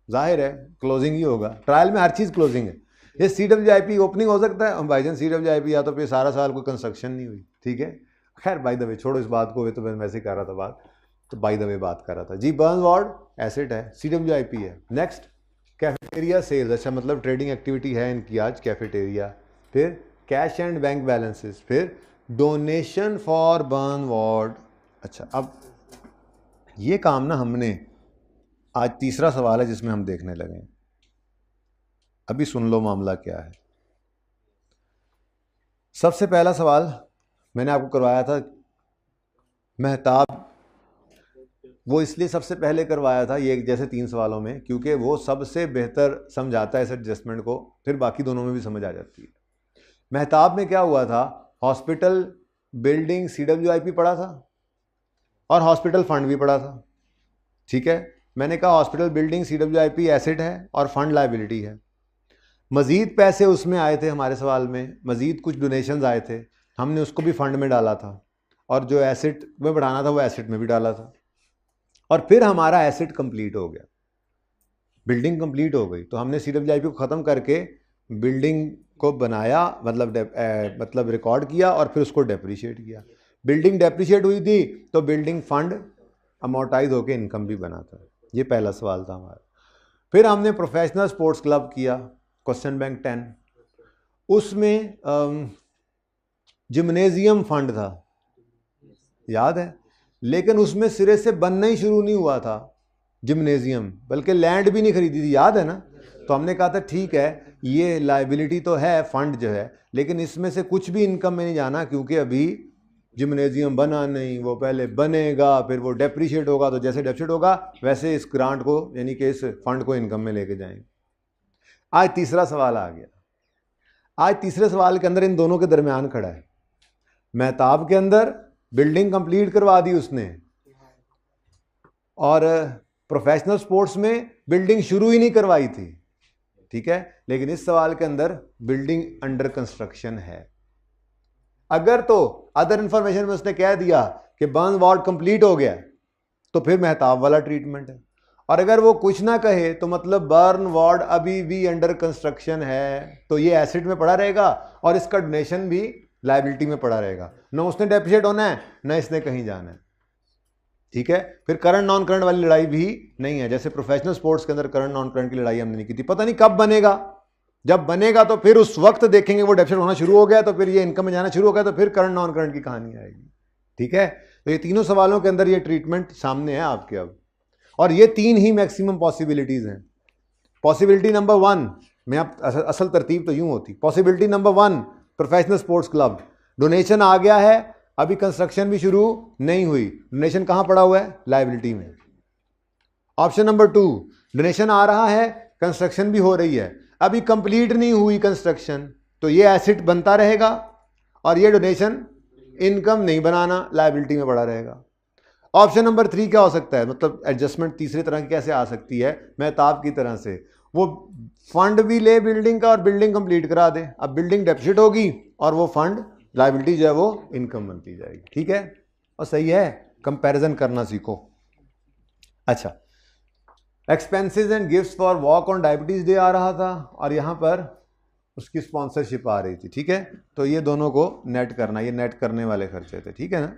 जाहिर है क्लोजिंग ही होगा, ट्रायल में हर चीज़ क्लोजिंग है। ये CWIP ओपनिंग हो सकता है भाईजान, CWIP या तो फिर सारा साल कोई कंस्ट्रक्शन नहीं हुई। ठीक है, खैर बाय द वे छोड़ो इस बात को, तो मैं वैसे ही कर रहा था बात, तो बाय द वे बात कर रहा था जी। बर्न्स वार्ड एसेट है, CWIP है। नेक्स्ट कैफेटेरिया सेल्स, अच्छा मतलब ट्रेडिंग एक्टिविटी है इनकी आज, कैफेटेरिया। फिर कैश एंड बैंक बैलेंसेस, फिर डोनेशन फॉर बर्न वार्ड। अच्छा, अब ये काम ना हमने आज तीसरा सवाल है जिसमें हम देखने लगे। अभी सुन लो मामला क्या है। सबसे पहला सवाल मैंने आपको करवाया था मेहताब, वो इसलिए सबसे पहले करवाया था ये जैसे 3 सवालों में क्योंकि वो सबसे बेहतर समझाता है इस एडजस्टमेंट को, फिर बाकी दोनों में भी समझ आ जाती है। मेहताब में क्या हुआ था, हॉस्पिटल बिल्डिंग CWIP पड़ा था और हॉस्पिटल फंड भी पड़ा था। ठीक है, मैंने कहा हॉस्पिटल बिल्डिंग CWIP एसेट है और फंड लायबिलिटी है। मज़ीद पैसे उसमें आए थे हमारे सवाल में, मज़ीद कुछ डोनेशंस आए थे, हमने उसको भी फंड में डाला था और जो एसेट में बढ़ाना था वो एसेट में भी डाला था। और फिर हमारा एसेट कंप्लीट हो गया, बिल्डिंग कंप्लीट हो गई, तो हमने CWIP को ख़त्म करके बिल्डिंग को बनाया, मतलब रिकॉर्ड किया और फिर उसको डेप्रीशिएट किया। बिल्डिंग डेप्रीशिएट हुई थी तो बिल्डिंग फंड अमोर्टाइज होकर इनकम भी बना था। ये पहला सवाल था हमारा। फिर हमने प्रोफेशनल स्पोर्ट्स क्लब किया, क्वेश्चन बैंक 10, उसमें जिम्नेजियम फंड था, याद है, लेकिन उसमें सिरे से बनना ही शुरू नहीं हुआ था जिम्नेजियम, बल्कि लैंड भी नहीं खरीदी थी, याद है ना। तो हमने कहा था ठीक है ये लायबिलिटी तो है फंड जो है, लेकिन इसमें से कुछ भी इनकम में नहीं जाना क्योंकि अभी जिम्नेजियम बना नहीं, वो पहले बनेगा, फिर वो डेप्रिशिएट होगा, तो जैसे डेप्रिशिएट होगा वैसे इस ग्रांट को यानी कि इस फंड को इनकम में लेके जाएंगे। आज तीसरा सवाल आ गया। आज तीसरे सवाल के अंदर इन दोनों के दरमियान खड़ा है। मेहताब के अंदर बिल्डिंग कंप्लीट करवा दी उसने, और प्रोफेशनल स्पोर्ट्स में बिल्डिंग शुरू ही नहीं करवाई थी, ठीक है। लेकिन इस सवाल के अंदर बिल्डिंग अंडर कंस्ट्रक्शन है। अगर तो अदर इंफॉर्मेशन में उसने कह दिया कि बर्न वार्ड कंप्लीट हो गया, तो फिर मेहताब वाला ट्रीटमेंट है। और अगर वो कुछ ना कहे तो मतलब बर्न वार्ड अभी भी अंडर कंस्ट्रक्शन है, तो ये एसेट में पड़ा रहेगा और इसका डोनेशन भी लायबिलिटी में पड़ा रहेगा। ना उसने डेप्रिशिएट होना है, ना इसने कहीं जाना है, ठीक है। फिर करंट नॉन करंट वाली लड़ाई भी नहीं है। जैसे प्रोफेशनल स्पोर्ट्स के अंदर करंट नॉन करंट की लड़ाई हमने नहीं की थी। पता नहीं कब बनेगा, जब बनेगा तो फिर उस वक्त देखेंगे वो डेप्रिशिएट होना शुरू हो गया, तो फिर ये इनकम में जाना शुरू हो गया, तो फिर करंट नॉन करंट की कहानी आएगी, ठीक है। तो ये तीनों सवालों के अंदर ये ट्रीटमेंट सामने है आपके अब, और ये तीन ही मैक्सिमम पॉसिबिलिटीज हैं। पॉसिबिलिटी नंबर 1 में अब असल तरतीब तो यूं होती। Possibility number 1, professional sports club, donation आ गया है, अभी कंस्ट्रक्शन भी शुरू नहीं हुई, डोनेशन कहां पड़ा हुआ है? लायबिलिटी में। ऑप्शन नंबर 2, डोनेशन आ रहा है, कंस्ट्रक्शन भी हो रही है, अभी कंप्लीट नहीं हुई कंस्ट्रक्शन, तो ये एसेट बनता रहेगा और ये डोनेशन इनकम नहीं बनाना, लायबिलिटी में पड़ा रहेगा। ऑप्शन नंबर 3 क्या हो सकता है? मतलब एडजस्टमेंट तीसरी तरह की कैसे आ सकती है? मेहताब की तरह से वो फंड भी ले बिल्डिंग का और बिल्डिंग कंप्लीट करा दे। अब बिल्डिंग डेप्रिशिएट होगी और वो फंड लायबिलिटी जो है वो इनकम बनती जाएगी, ठीक है। और सही है, कंपैरिजन करना सीखो। अच्छा, expenses and gifts for walk on diabetes day आ रहा था और यहाँ पर उसकी स्पॉन्सरशिप आ रही थी, ठीक है। तो ये दोनों को नेट करना, ये नेट करने वाले खर्चे थे, ठीक है ना।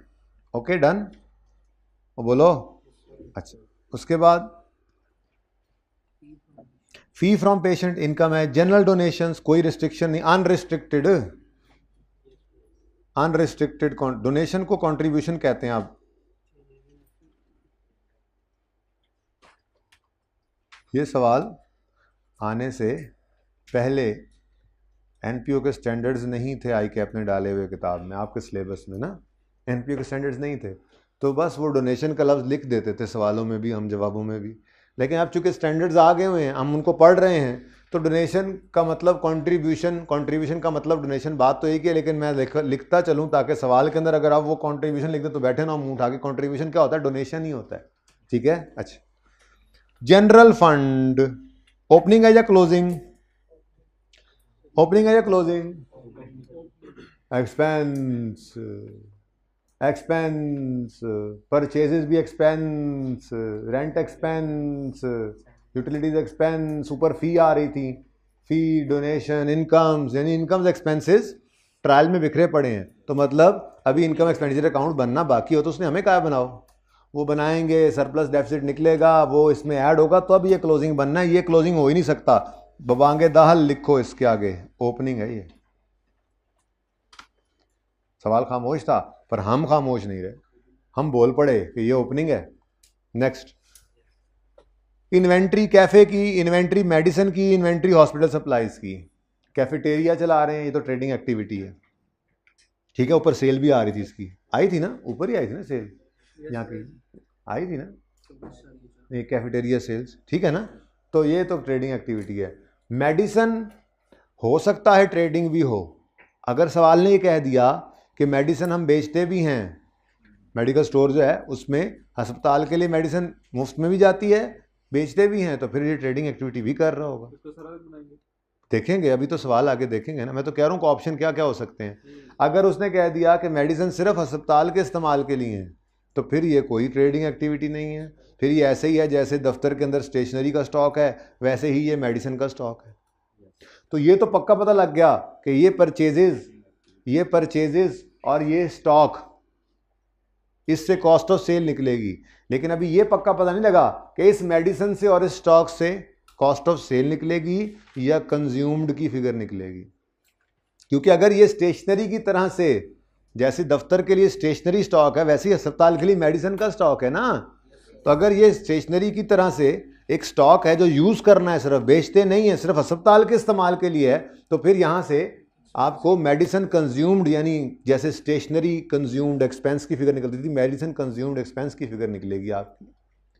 ओके, डन, बोलो। अच्छा, उसके बाद फी फ्रॉम पेशेंट इनकम है, जनरल डोनेशंस कोई रिस्ट्रिक्शन नहीं, अनरिस्ट्रिक्टेड, अनरिस्ट्रिक्टेड डोनेशन को कंट्रीब्यूशन कहते हैं आप। ये सवाल आने से पहले एनपीओ के स्टैंडर्ड्स नहीं थे, आई कैप ने डाले हुए किताब में, आपके सिलेबस में ना एनपीओ के स्टैंडर्ड्स नहीं थे, तो बस वो डोनेशन का लफ्ज़ लिख देते थे सवालों में भी, हम जवाबों में भी। लेकिन अब चूंकि स्टैंडर्ड्स आ गए हुए हैं, हम उनको पढ़ रहे हैं, तो डोनेशन का मतलब कंट्रीब्यूशन, कंट्रीब्यूशन का मतलब डोनेशन, बात तो एक ही है, लेकिन मैं लिखता चलूँ ताकि सवाल के अंदर अगर आप वो कंट्रीब्यूशन लिख दें तो बैठे ना मुंह उठा के, कंट्रीब्यूशन क्या होता है? डोनेशन ही होता है, ठीक है। अच्छा, जनरल फंड ओपनिंग है या क्लोजिंग? ओपनिंग है या क्लोजिंग? एक्सपेंस, एक्सपेंस, परचेजेस भी expense, rent expense, utilities expense, ऊपर फी आ रही थी, फी, डोनेशन, इनकम्स, यानी इनकम्स एक्सपेंसेस ट्रायल में बिखरे पड़े हैं। तो मतलब अभी इनकम एक्सपेंडिचर अकाउंट बनना बाकी हो, तो उसने हमें क्या बनाओ, वो बनाएंगे, सरप्लस डेफिसिट निकलेगा, वो इसमें ऐड होगा, तो अब ये क्लोजिंग बनना है। ये क्लोजिंग हो ही नहीं सकता, बबांगे दाहल लिखो इसके आगे, ओपनिंग है ये। सवाल खामोश था, पर हम खामोश नहीं रहे, हम बोल पड़े कि ये ओपनिंग है। नेक्स्ट, इन्वेंट्री कैफे की, इन्वेंट्री मेडिसिन की, इन्वेंट्री हॉस्पिटल सप्लाईज की। कैफेटेरिया चला रहे हैं, ये तो ट्रेडिंग एक्टिविटी है, ठीक है। ऊपर सेल भी आ रही थी इसकी, आई थी ना, ऊपर ही आई थी ना सेल, यहाँ की आई थी ना, ये कैफेटेरिया सेल्स, ठीक है ना। तो ये तो ट्रेडिंग एक्टिविटी है। मेडिसिन हो सकता है ट्रेडिंग भी हो, अगर सवाल ने ये कह दिया कि मेडिसिन हम बेचते भी हैं, मेडिकल स्टोर जो है उसमें अस्पताल के लिए मेडिसिन मुफ्त में भी जाती है, बेचते भी हैं, तो फिर ये ट्रेडिंग एक्टिविटी भी कर रहा होगा। देखेंगे, अभी तो सवाल आगे देखेंगे ना। मैं तो कह रहा हूँ कि ऑप्शन क्या क्या हो सकते हैं। अगर उसने कह दिया कि मेडिसिन सिर्फ अस्पताल के इस्तेमाल के लिए हैं, तो फिर ये कोई ट्रेडिंग एक्टिविटी नहीं है, फिर ये ऐसे ही है जैसे दफ्तर के अंदर स्टेशनरी का स्टॉक है, वैसे ही ये मेडिसिन का स्टॉक है। तो ये तो पक्का पता लग गया कि ये परचेजेस और ये स्टॉक, इससे कॉस्ट ऑफ सेल निकलेगी। लेकिन अभी ये पक्का पता नहीं लगा कि इस मेडिसिन से और इस स्टॉक से कॉस्ट ऑफ सेल निकलेगी या कंज्यूम्ड की फिगर निकलेगी। क्योंकि अगर ये स्टेशनरी की तरह से, जैसे दफ्तर के लिए स्टेशनरी स्टॉक है, वैसे ही अस्पताल के लिए मेडिसिन का स्टॉक है ना, तो अगर ये स्टेशनरी की तरह से एक स्टॉक है जो यूज़ करना है, सिर्फ बेचते नहीं है, सिर्फ अस्पताल के इस्तेमाल के लिए है, तो फिर यहाँ से आपको मेडिसिन कंज्यूम्ड यानी जैसे स्टेशनरी कंज्यूम्ड एक्सपेंस की फिगर निकलती थी, मेडिसिन कंज्यूम्ड एक्सपेंस की फिगर निकलेगी आपकी।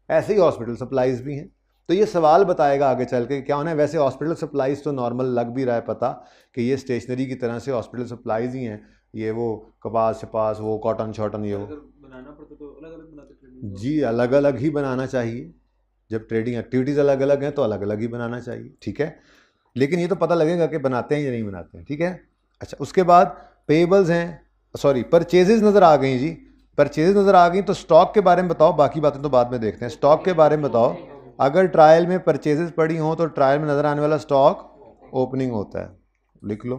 ऐसे ही हॉस्पिटल सप्लाईज भी हैं। तो ये सवाल बताएगा आगे चल के क्या होना है। वैसे हॉस्पिटल सप्लाईज तो नॉर्मल लग भी रहा है पता कि ये स्टेशनरी की तरह से हॉस्पिटल सप्लाईज ही हैं, ये वो कपास छपास वो कॉटन शॉटन ये वो बनाना पड़ता तो अलग अलग बनाते जी, अलग अलग ही बनाना चाहिए। जब ट्रेडिंग एक्टिविटीज़ अलग अलग हैं तो अलग अलग ही बनाना चाहिए, ठीक है। लेकिन ये तो पता लगेगा कि बनाते हैं या नहीं बनाते हैं, ठीक है। अच्छा, उसके बाद पेबल्स हैं, सॉरी परचेजेज नज़र आ गई जी, परचेजेज नज़र आ गई। तो स्टॉक के बारे में बताओ, बाकी बातें तो बाद में देखते हैं। स्टॉक के बारे में बताओ, अगर ट्रायल में परचेजेज पड़ी हों तो ट्रायल में नज़र आने वाला स्टॉक ओपनिंग होता है। लिख लो,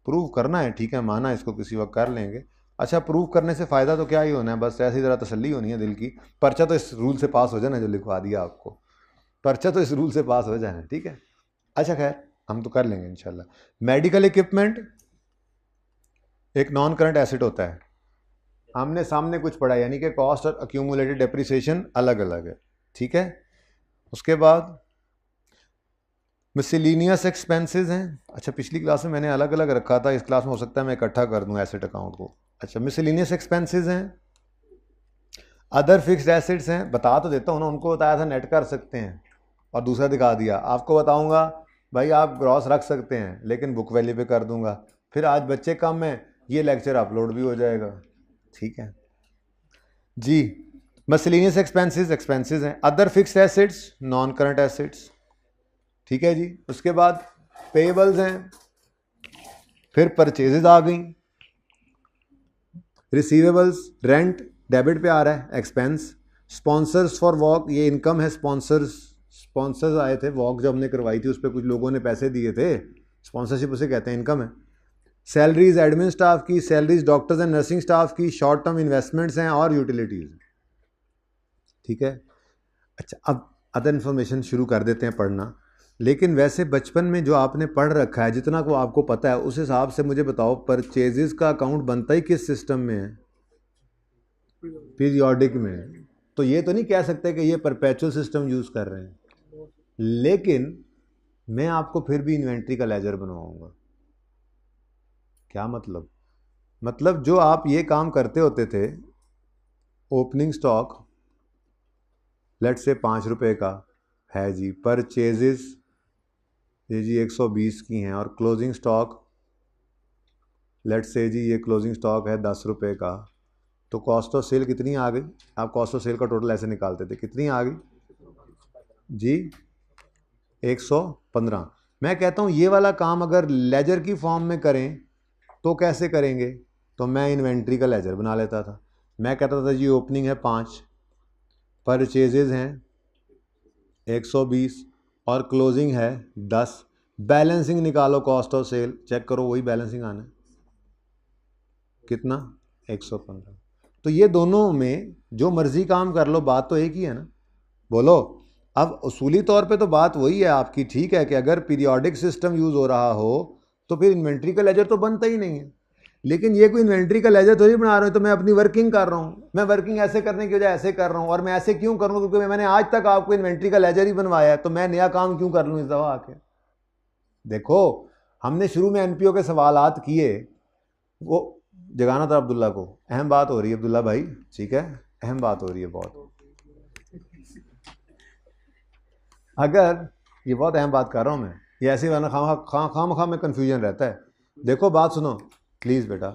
प्रूव करना है, ठीक है, माना इसको किसी वक्त कर लेंगे। अच्छा, प्रूव करने से फ़ायदा तो क्या ही होना है, बस ऐसी तरह तसल्ली होनी है दिल की। पर्चा तो इस रूल से पास हो जाना जो लिखवा दिया आपको, पर्चा तो इस रूल से पास हो जाना, ठीक है। अच्छा खैर, हम तो कर लेंगे इंशाल्लाह। मेडिकल इक्विपमेंट एक नॉन करंट एसेट होता है, आमने सामने कुछ पड़ा, यानी कि कॉस्ट और अक्यूमुलेटेड डेप्रिसिएशन अलग अलग है, ठीक है। उसके बाद मिसलिनियस एक्सपेंसेस हैं। अच्छा, पिछली क्लास में मैंने अलग अलग रखा था, इस क्लास में हो सकता है मैं इकट्ठा कर दूं एसेट अकाउंट को। अच्छा, मिसलिनियस एक्सपेंसेस हैं, अदर फिक्स्ड एसेट्स हैं, बता तो देता हूँ ना, उनको बताया था नेट कर सकते हैं और दूसरा दिखा दिया। आपको बताऊंगा भाई आप ग्रॉस रख सकते हैं लेकिन बुक वैल्यू पे कर दूंगा, फिर आज बच्चे कम हैं, ये लेक्चर अपलोड भी हो जाएगा, ठीक है जी। मिसलिनियस एक्सपेंसेस एक्सपेंसेस हैं, other fixed assets non current assets, ठीक है जी। उसके बाद पेबल्स हैं, फिर परचेजेज आ गई, रिसीवेबल्स, रेंट डेबिट पे आ रहा है, एक्सपेंस, स्पॉन्सर्स फॉर वॉक ये इनकम है, स्पॉन्सर्स आए थे, वॉक जो हमने करवाई थी उस पर कुछ लोगों ने पैसे दिए थे, स्पॉन्सरशिप उसे कहते हैं, इनकम है। सैलरीज एडमिन स्टाफ की, salaries doctors and nursing staff की, शॉर्ट टर्म इन्वेस्टमेंट्स हैं और यूटिलिटीज़, ठीक है। अच्छा, अब अदर इन्फॉर्मेशन शुरू कर देते हैं पढ़ना। लेकिन वैसे बचपन में जो आपने पढ़ रखा है, जितना को आपको पता है, उस हिसाब से मुझे बताओ परचेजेस का अकाउंट बनता ही किस सिस्टम में है? पीरियोडिक में। तो ये तो नहीं कह सकते कि ये परपेचुअल सिस्टम यूज़ कर रहे हैं, लेकिन मैं आपको फिर भी इन्वेंट्री का लेजर बनवाऊंगा। क्या मतलब? मतलब जो आप ये काम करते होते थे, ओपनिंग स्टॉक लेट से 5 रुपये का है जी, परचेजेस ये जी 120 की हैं, और क्लोजिंग स्टॉक लेट से जी ये क्लोजिंग स्टॉक है 10 रुपये का, तो कॉस्ट ऑफ सेल कितनी आ गई? आप कॉस्ट ऑफ सेल का टोटल ऐसे निकालते थे, कितनी आ गई जी? 115। मैं कहता हूँ ये वाला काम अगर लेजर की फॉर्म में करें तो कैसे करेंगे? तो मैं इन्वेंट्री का लेजर बना लेता था। मैं कहता था जी ओपनिंग है 5, परचेजेज हैं 120 और क्लोजिंग है 10, बैलेंसिंग निकालो कॉस्ट ऑफ सेल, चेक करो वही बैलेंसिंग आना है, कितना? 115। तो ये दोनों में जो मर्जी काम कर लो, बात तो एक ही है ना, बोलो। अब उसूली तौर पे तो बात वही है आपकी, ठीक है, कि अगर पीरियोडिक सिस्टम यूज़ हो रहा हो तो फिर इन्वेंट्री का लेजर तो बनता ही नहीं है। लेकिन ये कोई इन्वेंट्री का लेजर थोड़ी बना रहा हूँ, तो मैं अपनी वर्किंग कर रहा हूँ, मैं वर्किंग ऐसे करने की वजह ऐसे कर रहा हूँ, और मैं ऐसे क्यों करूँ? क्योंकि मैंने आज तक आपको इन्वेंट्री का लेजर ही बनवाया है, तो मैं नया काम क्यों कर लूँ इस दफ़ा आके? देखो, हमने शुरू में एनपीओ के सवालात किए, वो जगाना था अब्दुल्ला को, अहम बात हो रही है अब्दुल्ला भाई, ठीक है, अहम बात हो रही है बहुत। अगर ये बहुत अहम बात कर रहा हूँ मैं, ये ऐसी वाला खाम में कन्फ्यूजन रहता है। देखो बात सुनो प्लीज़ बेटा,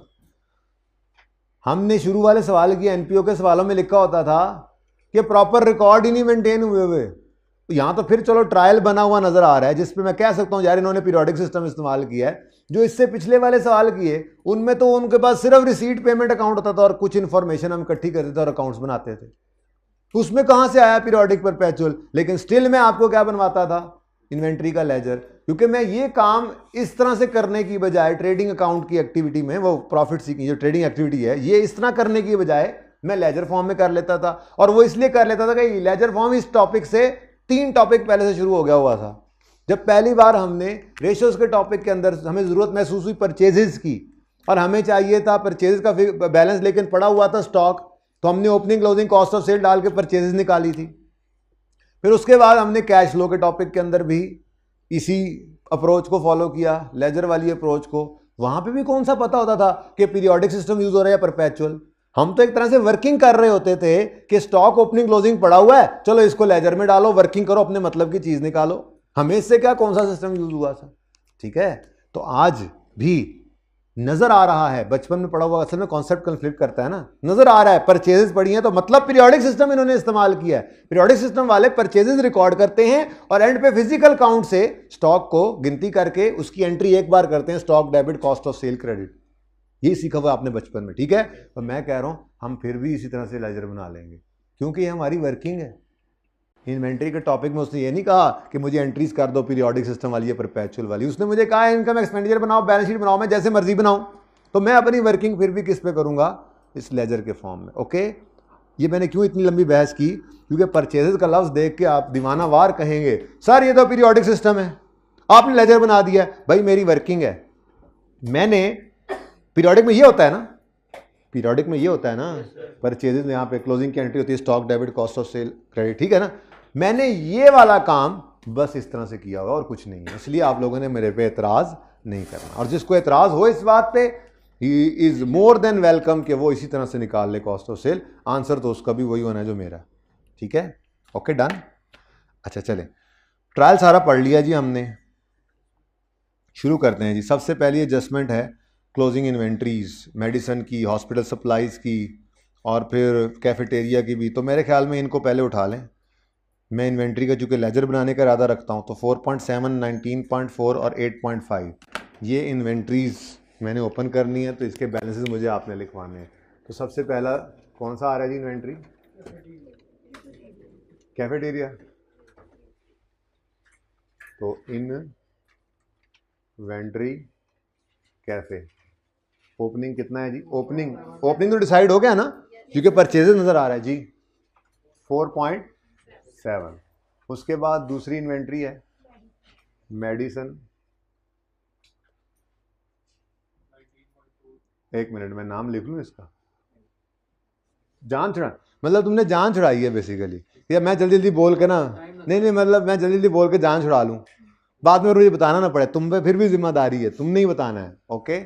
हमने शुरू वाले सवाल किए, एनपीओ के सवालों में लिखा होता था कि प्रॉपर रिकॉर्ड ही नहीं मेंटेन हुए हुए। तो यहाँ तो फिर चलो ट्रायल बना हुआ नजर आ रहा है, जिसपे मैं कह सकता हूँ यार इन्होंने पीरियोडिक सिस्टम इस्तेमाल किया है। जो इससे पिछले वाले सवाल किए उनमें तो उनके पास सिर्फ रिसीट पेमेंट अकाउंट होता था और कुछ इन्फॉर्मेशन हम इकट्ठी करते थे और अकाउंट्स बनाते थे। उसमें कहाँ से आया पीरियोडिक परपेचुअल? लेकिन स्टिल मैं आपको क्या बनवाता था? इन्वेंट्री का लेजर। क्योंकि मैं ये काम इस तरह से करने की बजाय ट्रेडिंग अकाउंट की एक्टिविटी में, वो प्रॉफिट सीकिंग जो ट्रेडिंग एक्टिविटी है, ये इस तरह करने की बजाय मैं लेजर फॉर्म में कर लेता था। और वो इसलिए कर लेता था कि लेजर फॉर्म इस टॉपिक से 3 टॉपिक पहले से शुरू हो गया हुआ था। जब पहली बार हमने रेशियोज के टॉपिक के अंदर हमें ज़रूरत महसूस हुई परचेजेस की, और हमें चाहिए था परचेजेस का बैलेंस, लेकिन पड़ा हुआ था स्टॉक, तो हमने opening closing cost of sale डाल के परचेजेस निकाली थी। फिर उसके बाद हमने कैश फ्लो के टॉपिक के अंदर भी इसी अप्रोच को फॉलो किया, लेजर वाली अप्रोच को। वहां पे भी कौन सा पता होता था कि पीरियोडिक सिस्टम यूज हो रहा है या परपेचुअल। हम तो एक तरह से वर्किंग कर रहे होते थे कि स्टॉक ओपनिंग क्लोजिंग पड़ा हुआ है, चलो इसको लेजर में डालो, वर्किंग करो, अपने मतलब की चीज निकालो। हमें इससे क्या कौन सा सिस्टम यूज हुआ था, ठीक है। तो आज भी नजर आ रहा है, बचपन में पढ़ा हुआ असल में कॉन्सेप्ट कंफ्लिक्ट करता है ना, नजर आ रहा है परचेजेस पड़ी हैं तो मतलब पीरियोडिक सिस्टम इन्होंने इस्तेमाल किया है। पीरियोडिक सिस्टम वाले परचेजेस रिकॉर्ड करते हैं और एंड पे फिजिकल काउंट से स्टॉक को गिनती करके उसकी एंट्री एक बार करते हैं, stock debit cost of cell credit. ये सीखा हुआ आपने बचपन में, ठीक है। तो मैं कह रहा हूं हम फिर भी इसी तरह से लेजर बना लेंगे क्योंकि ये हमारी वर्किंग है। इन्वेंट्री के टॉपिक में उसने ये नहीं कहा कि मुझे एंट्रीज कर दो पीरियोडिक सिस्टम वाली या परपेचुअल वाली, उसने मुझे कहा इनकम एक्सपेंडिचर बनाओ, बैलेंस शीट बनाओ, मैं जैसे मर्जी बनाऊं। तो मैं अपनी वर्किंग फिर भी किस पे करूंगा, इस लेजर के फॉर्म में। ओके, ये मैंने क्यों इतनी लंबी बहस की, क्योंकि परचेजेस का लफ्ज देख के आप दीवाना वार कहेंगे सर ये तो पीरियोडिक सिस्टम है, आपने लेजर बना दिया। भाई मेरी वर्किंग है, मैंने पीरियोडिक में ये होता है ना, पीरियोडिक में ये होता है ना, परचेजेस यहाँ पे क्लोजिंग की एंट्री होती है, stock debit cost of cell credit, ठीक है ना। मैंने ये वाला काम बस इस तरह से किया हुआ और कुछ नहीं है, इसलिए आप लोगों ने मेरे पे एतराज नहीं करना। और जिसको एतराज हो इस बात पे, he is more than welcome कि वो इसी तरह से निकाल ले कॉस्ट ऑफ सेल। आंसर तो उसका भी वही होना है जो मेरा, ठीक है। Okay done. अच्छा चले, ट्रायल सारा पढ़ लिया जी हमने, शुरू करते हैं जी। सबसे पहली एडजस्टमेंट है क्लोजिंग इन्वेंट्रीज, मेडिसिन की, हॉस्पिटल सप्लाईज की और फिर कैफेटेरिया की भी। तो मेरे ख्याल में इनको पहले उठा लें। मैं इन्वेंट्री का चूँकि लेजर बनाने का इरादा रखता हूँ तो 4.7, 19.4 और 8.5 ये इन्वेंट्रीज मैंने ओपन करनी है, तो इसके बैलेंसेस मुझे आपने लिखवाने हैं। तो सबसे पहला कौन सा आ रहा है जी इन्वेंट्री, कैफेटेरिया। तो इन्वेंट्री कैफे, ओपनिंग कितना है जी, ओपनिंग तो डिसाइड हो गया ना क्योंकि परचेजेस नजर आ रहा है जी 4.7। उसके बाद दूसरी इन्वेंट्री है मेडिसिन, एक मिनट मैं नाम लिख लूं इसका, जान छुड़ा, मतलब तुमने जान छुड़ाई है बेसिकली, या मैं जल्दी जल्दी बोल के ना, नहीं मतलब मैं जल्दी जल्दी बोल के जान छुड़ा लूं, बाद में मुझे बताना ना पड़े, तुम पे फिर भी जिम्मेदारी है, तुमने ही बताना है। ओके,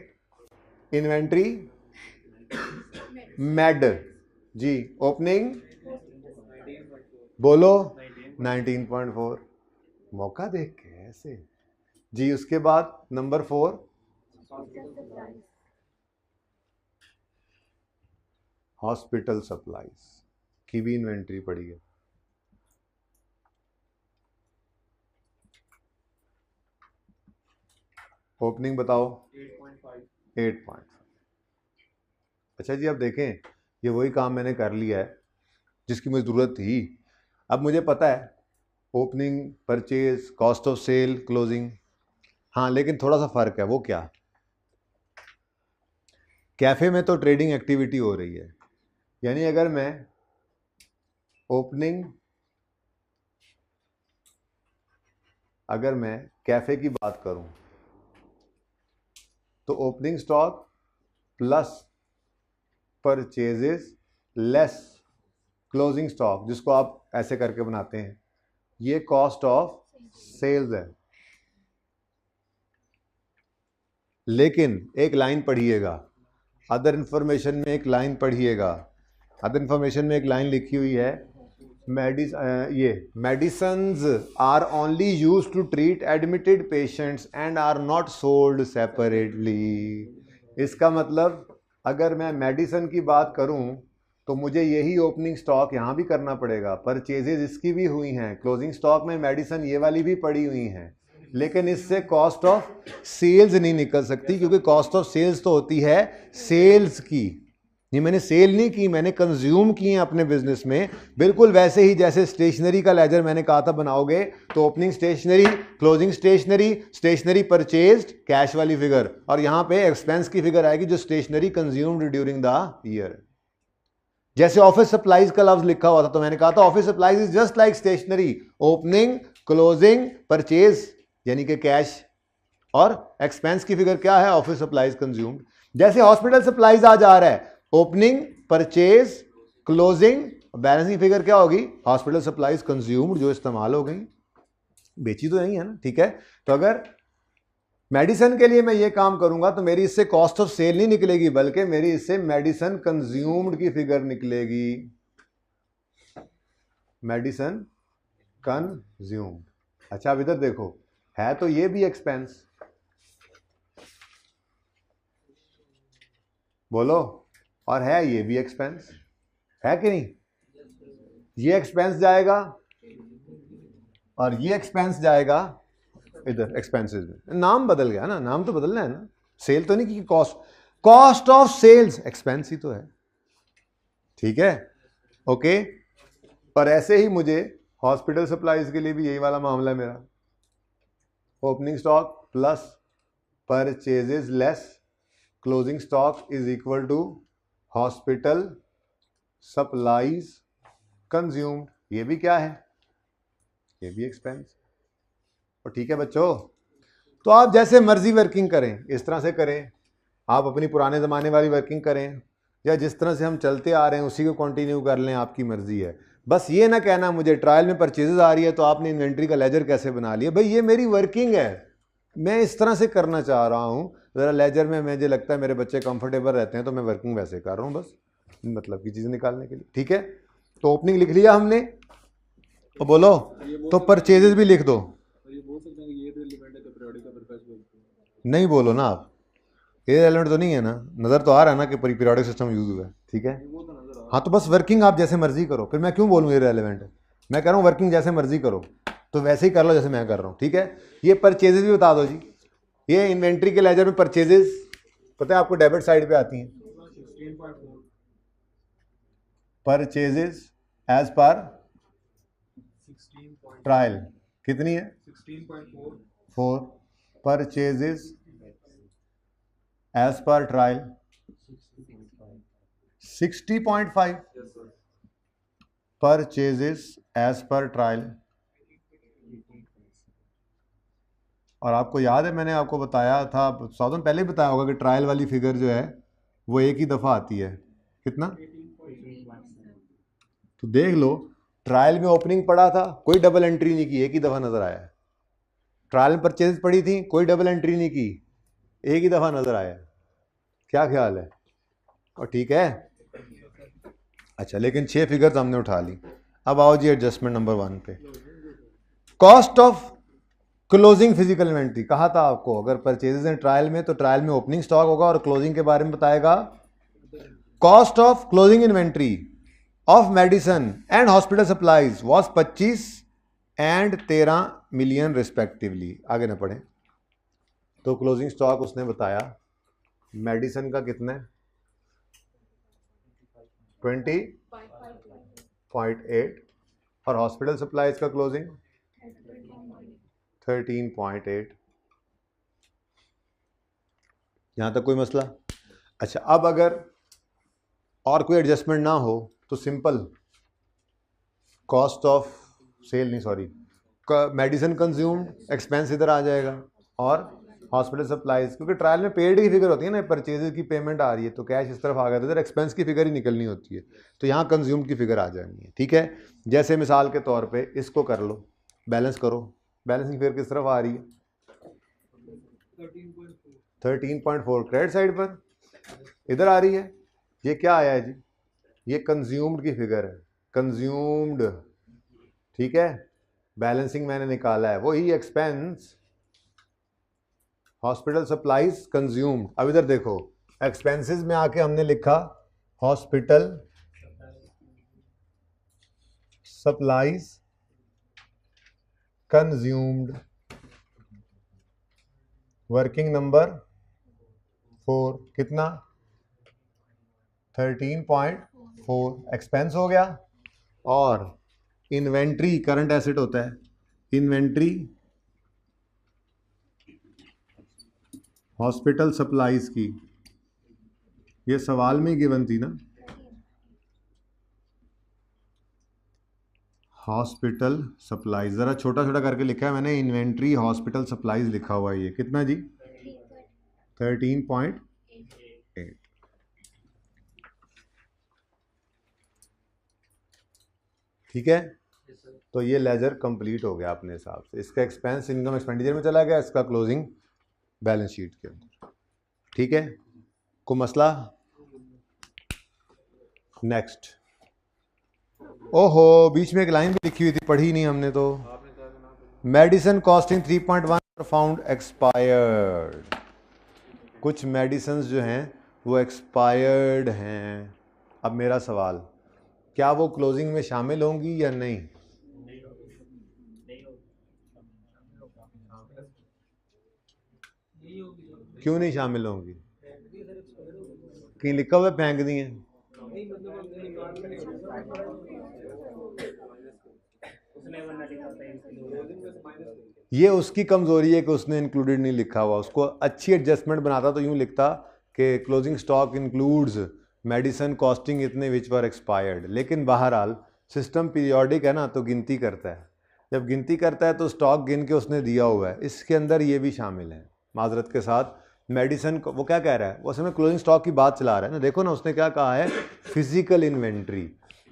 इन्वेंट्री मेड जी, ओपनिंग बोलो 19.4, मौका देख के ऐसे जी। उसके बाद नंबर 4 हॉस्पिटल सप्लाईज की भी इन्वेंट्री पड़ी है। ओपनिंग बताओ 8.5। अच्छा जी, अब देखें ये वही काम मैंने कर लिया है जिसकी मुझे ज़रूरत थी। अब मुझे पता है opening, purchase, cost of sale, closing, हाँ लेकिन थोड़ा सा फ़र्क है। वो क्या, कैफ़े में तो ट्रेडिंग एक्टिविटी हो रही है, यानी अगर मैं ओपनिंग, अगर मैं कैफ़े की बात करूं तो opening stock plus purchases less closing stock, जिसको आप ऐसे करके बनाते हैं, ये कॉस्ट ऑफ सेल्स है। लेकिन एक लाइन पढ़िएगा, अदर इंफॉर्मेशन में एक लाइन पढ़िएगा, अदर इंफॉर्मेशन में एक लाइन लिखी हुई है, medicines are only used to treat admitted patients and are not sold separately. इसका मतलब अगर मैं मेडिसिन की बात करूं तो मुझे यही ओपनिंग स्टॉक यहाँ भी करना पड़ेगा, परचेजेज इसकी भी हुई हैं, क्लोजिंग स्टॉक में मेडिसिन ये वाली भी पड़ी हुई हैं, लेकिन इससे कॉस्ट ऑफ सेल्स नहीं निकल सकती क्योंकि कॉस्ट ऑफ सेल्स तो होती है सेल्स की। ये मैंने सेल नहीं की, मैंने कंज्यूम की है अपने बिजनेस में। बिल्कुल वैसे ही जैसे स्टेशनरी का लेजर मैंने कहा था बनाओगे तो opening stationery, closing stationery, stationery purchased cash वाली फिगर, और यहाँ पे एक्सपेंस की फिगर आएगी जो stationery consumed during the year. जैसे ऑफिस सप्लाईज का लफ्ज लिखा हुआ था तो मैंने कहा था office supplies is just like stationery, opening, closing, purchase यानी कि कैश, और एक्सपेंस की फिगर क्या है, ऑफिस सप्लाईज कंज्यूम्ड। जैसे हॉस्पिटल सप्लाईज आ जा रहा है, opening, purchase, closing, balancing figure क्या होगी, हॉस्पिटल सप्लाईज कंज्यूम्ड, जो इस्तेमाल हो गई, बेची तो नहीं है ना, ठीक है। तो अगर मेडिसिन के लिए मैं ये काम करूंगा तो मेरी इससे कॉस्ट ऑफ सेल नहीं निकलेगी, बल्कि मेरी इससे मेडिसिन कंज्यूम्ड की फिगर निकलेगी, मेडिसिन कंज्यूम्ड। अच्छा अब इधर देखो, है तो ये भी एक्सपेंस, बोलो, और है ये भी एक्सपेंस, है कि नहीं? ये एक्सपेंस जाएगा और ये एक्सपेंस जाएगा इधर एक्सपेंसेस में। नाम बदल गया ना, नाम तो बदलना है ना, सेल तो नहीं की cost, cost of sales expense ही तो है, ठीक है, ओके। पर ऐसे ही मुझे हॉस्पिटल सप्लाईज के लिए भी यही वाला मामला है मेरा, opening stock plus purchases less closing stock is equal to hospital supplies consumed. ये भी क्या है, ये भी एक्सपेंस। और ठीक है बच्चों, तो आप जैसे मर्जी वर्किंग करें, इस तरह से करें, आप अपनी पुराने ज़माने वाली वर्किंग करें, या जिस तरह से हम चलते आ रहे हैं उसी को कंटिन्यू कर लें, आपकी मर्जी है। बस ये ना कहना मुझे ट्रायल में परचेजेस आ रही है तो आपने इन्वेंट्री का लेजर कैसे बना लिया। भाई ये मेरी वर्किंग है, मैं इस तरह से करना चाह रहा हूँ, ज़रा लेजर में मुझे लगता है मेरे बच्चे कंफर्टेबल रहते हैं तो मैं वर्किंग वैसे कर रहा हूँ, बस मतलब की चीज़ें निकालने के लिए, ठीक है। तो ओपनिंग लिख लिया हमने, तो बोलो, तो परचेजेस भी लिख दो। नहीं बोलो ना आप, ये एलिमेंट तो नहीं है ना, नज़र तो आ रहा है ना कि पीरियोडिक सिस्टम यूज हुआ है, ठीक है। हाँ तो बस वर्किंग आप जैसे मर्जी करो, फिर मैं क्यों बोलूँ ये रेलेवेंट है, मैं कह रहा हूँ वर्किंग जैसे मर्जी करो, तो वैसे ही कर लो जैसे मैं कर रहा हूँ, ठीक है। ये परचेजेस भी बता दो जी, ये इन्वेंट्री के लेजर में परचेजेस पता है आपको डेबिट साइड पे आती हैं, परचेजेस एज पर ट्रायल कितनी है 16.4, purchases as per trial 60.5, purchases as per trial. और आपको याद है मैंने आपको बताया था, 100 दिन पहले ही बताया होगा कि ट्रायल वाली फिगर जो है वो एक ही दफ़ा आती है, कितना, तो देख लो, ट्रायल में ओपनिंग पड़ा था, कोई डबल एंट्री नहीं की, एक ही दफ़ा नज़र आया। ट्रायल में परचेज पड़ी थी, कोई डबल एंट्री नहीं की, एक ही दफ़ा नज़र आया। क्या ख्याल है, और ठीक है। अच्छा लेकिन 6 फिगर्स हमने उठा ली। अब आओ जी एडजस्टमेंट नंबर 1 पे, cost of closing physical inventory. कहा था आपको अगर परचेजेस हैं ट्रायल में तो ट्रायल में ओपनिंग स्टॉक होगा और क्लोजिंग के बारे में बताएगा। Cost of closing inventory of medicine and hospital supplies was 25 and 13 million respectively. आगे ना पढ़ें, तो क्लोजिंग स्टॉक उसने बताया मेडिसिन का कितना है 20.8 और हॉस्पिटल सप्लाईज का क्लोजिंग 13.8। यहां तक कोई मसला? अच्छा अब अगर और कोई एडजस्टमेंट ना हो तो सिंपल कॉस्ट ऑफ सेल नहीं सॉरी मेडिसिन कंज्यूम्ड एक्सपेंस इधर आ जाएगा और हॉस्पिटल सप्लाईज, क्योंकि ट्रायल में पेड की फिगर होती है ना, परचेजेस की पेमेंट आ रही है तो कैश इस तरफ आ गया, तो इधर एक्सपेंस की फिगर ही निकलनी होती है, तो यहाँ कंज्यूम्ड की फिगर आ जानी है, ठीक है। जैसे मिसाल के तौर पे इसको कर लो, बैलेंस करो, बैलेंस की फिगर किस तरफ आ रही है 13.4 क्रेडिट साइड पर इधर आ रही है। ये क्या आया है जी, ये कंज्यूम्ड की फिगर है, कंज्यूम्ड, ठीक है। बैलेंसिंग मैंने निकाला है वही एक्सपेंस हॉस्पिटल सप्लाईज कंज्यूम्ड। अब इधर देखो एक्सपेंसेस में आके हमने लिखा hospital supplies consumed, working number 4 कितना 13.4 एक्सपेंस हो गया। और इन्वेंट्री करंट एसेट होता है, इन्वेंट्री हॉस्पिटल सप्लाईज की, ये सवाल में ही गिवन थी ना, हॉस्पिटल सप्लाईज, ज़रा छोटा छोटा करके लिखा है मैंने, इन्वेंट्री हॉस्पिटल सप्लाईज लिखा हुआ है, ये कितना जी 13.8। ठीक है, तो ये लेजर कंप्लीट हो गया अपने हिसाब से, इसका एक्सपेंस इनकम एक्सपेंडिचर में चला गया, इसका क्लोजिंग बैलेंस शीट के अंदर। ठीक है, कोई मसला? नेक्स्ट। ओहो, बीच में एक लाइन भी लिखी हुई थी, पढ़ी नहीं हमने तो। Medicine costing 3.1 found expired. कुछ मेडिसिन जो हैं वो एक्सपायर्ड हैं। अब मेरा सवाल, क्या वो क्लोजिंग में शामिल होंगी या नहीं? क्यों नहीं शामिल होंगी? कहीं लिखा हुआ है फेंक दी हैं? ये उसकी कमजोरी है कि उसने इंक्लूडेड नहीं लिखा हुआ। उसको अच्छी एडजस्टमेंट बनाता तो यूं लिखता कि closing stock includes medicine costing इतने विच वर एक्सपायर्ड। लेकिन बहरहाल सिस्टम पीरियोडिक है ना, तो गिनती करता है। जब गिनती करता है तो स्टॉक गिन के उसने दिया हुआ है, इसके अंदर ये भी शामिल है। माजरत के साथ मेडिसिन वो क्या कह रहा है, वो उसमें क्लोजिंग स्टॉक की बात चला रहा है ना। देखो ना, उसने क्या कहा है, physical inventory,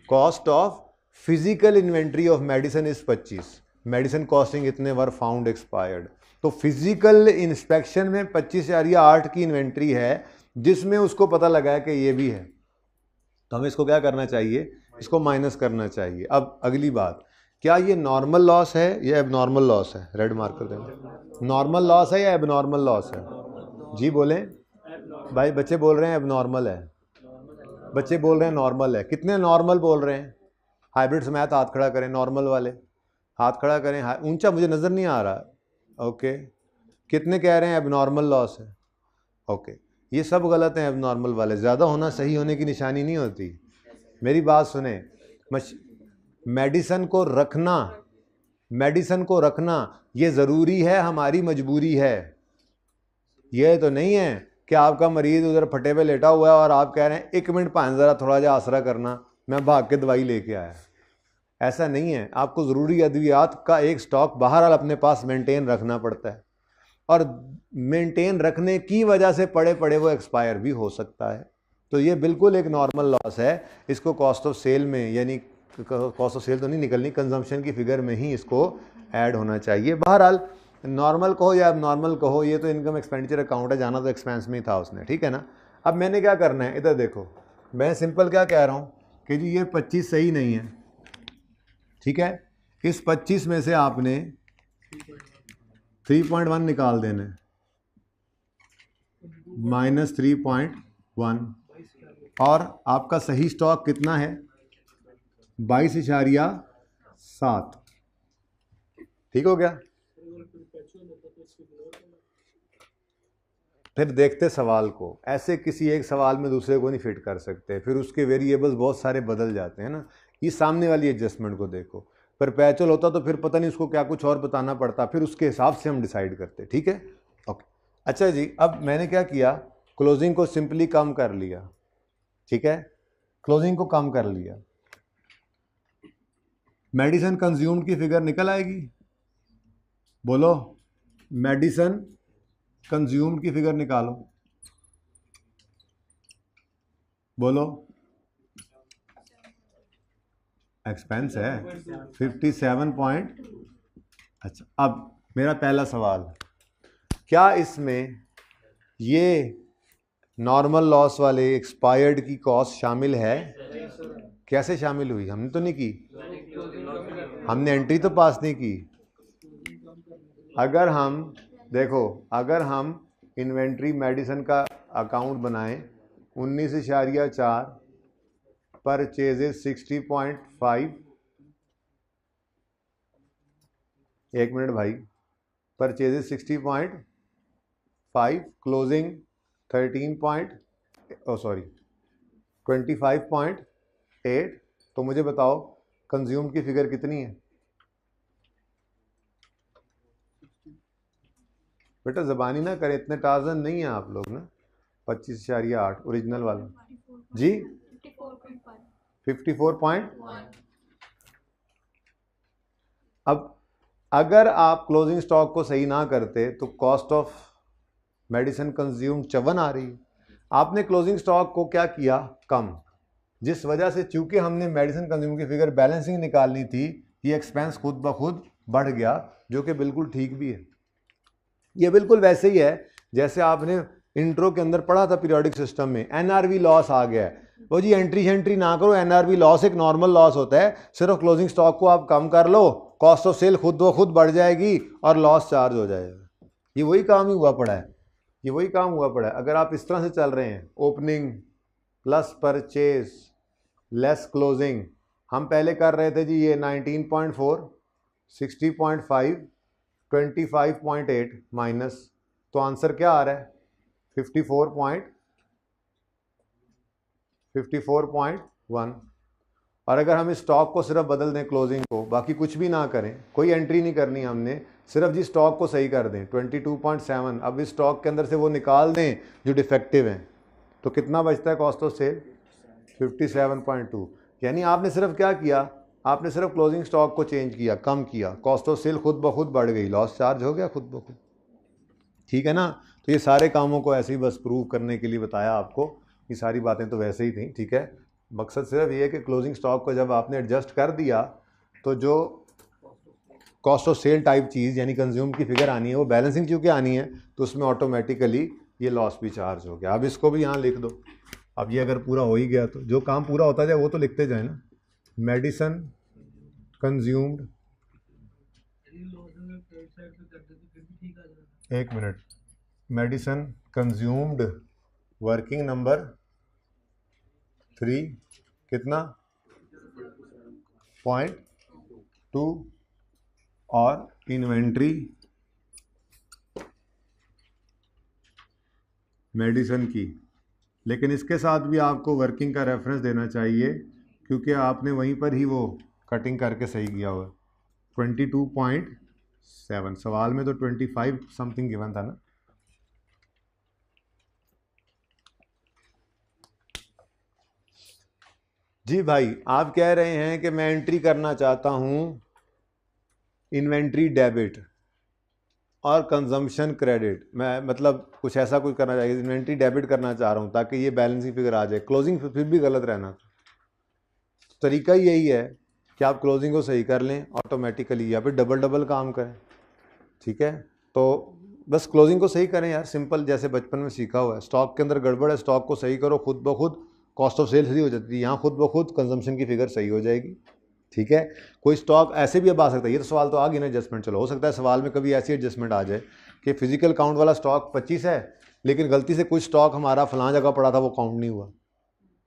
cost of physical inventory of medicine is 25, medicine costing इतने वर फाउंड एक्सपायर्ड। तो फिजिकल इंस्पेक्शन में 25,8 की इन्वेंट्री है, जिसमें उसको पता लगा है कि ये भी है। तो हमें इसको क्या करना चाहिए, इसको माइनस करना चाहिए। अब अगली बात, क्या ये नॉर्मल लॉस है या एबनॉर्मल लॉस है? रेड मार्कर दें। नॉर्मल लॉस है या एबनॉर्मल लॉस है? जी बोलें भाई। बच्चे बोल रहे हैं एबनॉर्मल है, बच्चे बोल रहे हैं नॉर्मल है। कितने नॉर्मल बोल रहे हैं? हाइब्रिड समात हाथ खड़ा करें, नॉर्मल वाले हाथ खड़ा करें। ऊंचा मुझे नज़र नहीं आ रहा। ओके, कितने कह रहे हैं एबनॉर्मल लॉस है? ओके, ये सब गलत हैं एबनॉर्मल वाले। ज़्यादा होना सही होने की निशानी नहीं होती। मेरी बात सुने, मेडिसिन को रखना, मेडिसिन को रखना ये ज़रूरी है, हमारी मजबूरी है। ये तो नहीं है कि आपका मरीज़ उधर फटे पे लेटा हुआ है और आप कह रहे हैं 1 मिनट पाँच ज़रा थोड़ा जा आसरा करना, मैं भाग के दवाई लेके आया। ऐसा नहीं है। आपको ज़रूरी अद्वियात का एक स्टॉक बहरहाल अपने पास मेंटेन रखना पड़ता है, और मेंटेन रखने की वजह से पड़े पड़े वो एक्सपायर भी हो सकता है। तो ये बिल्कुल एक नॉर्मल लॉस है। इसको कॉस्ट ऑफ सेल में, यानी कॉस्ट ऑफ सेल तो नहीं निकलनी, कंजम्पशन की फिगर में ही इसको ऐड होना चाहिए। बहरहाल नॉर्मल कहो या अब नॉर्मल कहो, ये तो इनकम एक्सपेंडिचर अकाउंट है, जाना तो एक्सपेंस में ही था उसने। ठीक है ना। अब मैंने क्या करना है, इधर देखो, मैं सिंपल क्या कह रहा हूँ कि जी ये 25 सही नहीं है। ठीक है, इस 25 में से आपने 3.1 निकाल देना, -3.1, और आपका सही स्टॉक कितना है, 22.7। ठीक हो गया। फिर देखते सवाल को, ऐसे किसी एक सवाल में दूसरे को नहीं फिट कर सकते, फिर उसके वेरिएबल्स बहुत सारे बदल जाते हैं ना। ये सामने वाली एडजस्टमेंट को देखो, परपेचुअल होता तो फिर पता नहीं उसको क्या कुछ और बताना पड़ता, फिर उसके हिसाब से हम डिसाइड करते। ठीक है, ओके। अच्छा जी, अब मैंने क्या किया, क्लोजिंग को सिंपली कम कर लिया। ठीक है, क्लोजिंग को कम कर लिया। मेडिसिन कंज्यूम्ड की फिगर निकल आएगी, बोलो। मेडिसिन कंज्यूम्ड की फिगर निकालो, बोलो। एक्सपेंस है 57 पॉइंट। अच्छा, अब मेरा पहला सवाल, क्या इसमें ये नॉर्मल लॉस वाले एक्सपायर्ड की कॉस्ट शामिल है? कैसे शामिल हुई? हमने तो नहीं की, हमने एंट्री तो पास नहीं की। अगर हम देखो, अगर हम इन्वेंट्री मेडिसिन का अकाउंट बनाएं 19.4, परचेजेस 60.5, एक मिनट भाई, परचेजेस 60.5, क्लोजिंग 25.8, तो मुझे बताओ कंज्यूम की फिगर कितनी है? बेटा ज़बानी ना करें, इतने टार्जन नहीं है आप लोग ना। 25.8 ओरिजिनल वाला जी, 54. अब अगर आप क्लोजिंग स्टॉक को सही ना करते तो कॉस्ट ऑफ मेडिसिन कंज्यूम 54 आ रही। आपने क्लोजिंग स्टॉक को क्या किया, कम, जिस वजह से चूंकि हमने मेडिसिन कंज्यूम की फिगर बैलेंसिंग निकालनी थी, ये एक्सपेंस खुद ब खुद बढ़ गया, जो कि बिल्कुल ठीक भी है। ये बिल्कुल वैसे ही है जैसे आपने इंट्रो के अंदर पढ़ा था पीरियोडिक सिस्टम में, एनआरवी लॉस आ गया है, वो जी एंट्री ना करो, एनआरवी लॉस एक नॉर्मल लॉस होता है, सिर्फ क्लोजिंग स्टॉक को आप कम कर लो, कॉस्ट ऑफ सेल खुद ब खुद बढ़ जाएगी और लॉस चार्ज हो जाएगा। ये वही काम ही हुआ पड़ा है, ये वही काम हुआ पड़ा है। अगर आप इस तरह से चल रहे हैं, opening plus purchase less closing, हम पहले कर रहे थे जी ये 19.4, 60.5, 25.8 माइनस, तो आंसर क्या आ रहा है 54.1। और अगर हम इस स्टॉक को सिर्फ बदल दें, क्लोजिंग को, बाकी कुछ भी ना करें, कोई एंट्री नहीं करनी हमने, सिर्फ जी स्टॉक को सही कर दें 22.7, अब इस स्टॉक के अंदर से वो निकाल दें जो डिफेक्टिव हैं, तो कितना बचता है कॉस्ट ऑफ सेल 57.2। यानी आपने सिर्फ क्या किया, आपने सिर्फ क्लोजिंग स्टॉक को चेंज किया, कम किया, कॉस्ट ऑफ सेल खुद ब खुद बढ़ गई, लॉस चार्ज हो गया खुद ब खुद। ठीक है ना। तो ये सारे कामों को ऐसे ही बस प्रूव करने के लिए बताया आपको, ये सारी बातें तो वैसे ही थी। ठीक है, मकसद सिर्फ ये है कि क्लोजिंग स्टॉक को जब आपने एडजस्ट कर दिया तो जो कॉस्ट ऑफ सेल टाइप चीज़ यानी कंज्यूम की फिगर आनी है वो बैलेंसिंग चूँकि आनी है, तो उसमें ऑटोमेटिकली ये लॉस भी चार्ज हो गया। अब इसको भी यहाँ लिख दो। अब ये अगर पूरा हो ही गया तो जो काम पूरा होता जाए वो तो लिखते जाए ना। मेडिसिन कंज्यूम्ड, एक minute, medicine consumed working number 3 कितना 0.2 और इन्वेंट्री मेडिसिन की, लेकिन इसके साथ भी आपको वर्किंग का रेफरेंस देना चाहिए क्योंकि आपने वहीं पर ही वो कटिंग करके सही किया हुआ। 22.7 सवाल में तो 25 समथिंग गिवन था ना। जी भाई, आप कह रहे हैं कि मैं एंट्री करना चाहता हूं इन्वेंट्री डेबिट और कंजम्पशन क्रेडिट, मैं मतलब कुछ ऐसा कुछ करना चाहिए, इन्वेंट्री डेबिट करना चाह रहा हूं ताकि ये बैलेंसिंग फिगर आ जाए, क्लोजिंग फिर भी गलत रहना। तो तरीका ही यही है कि आप क्लोजिंग को सही कर लें ऑटोमेटिकली या फिर डबल डबल काम करें। ठीक है, तो बस क्लोजिंग को सही करें यार, सिंपल, जैसे बचपन में सीखा हुआ है। स्टॉक के अंदर गड़बड़ है, स्टॉक को सही करो, खुद ब खुद कॉस्ट ऑफ सेल सही हो जाती है, यहाँ खुद ब खुद कंजम्पशन की फिगर सही हो जाएगी। ठीक है, कोई स्टॉक ऐसे भी अब आ सकता है, ये तो सवाल तो आ गई ना एडजस्टमेंट, चलो हो सकता है सवाल में कभी ऐसी एडजस्टमेंट आ जाए कि फिजिकल काउंट वाला स्टॉक 25 है लेकिन गलती से कुछ स्टॉक हमारा फलां जगह पड़ा था वो काउंट नहीं हुआ,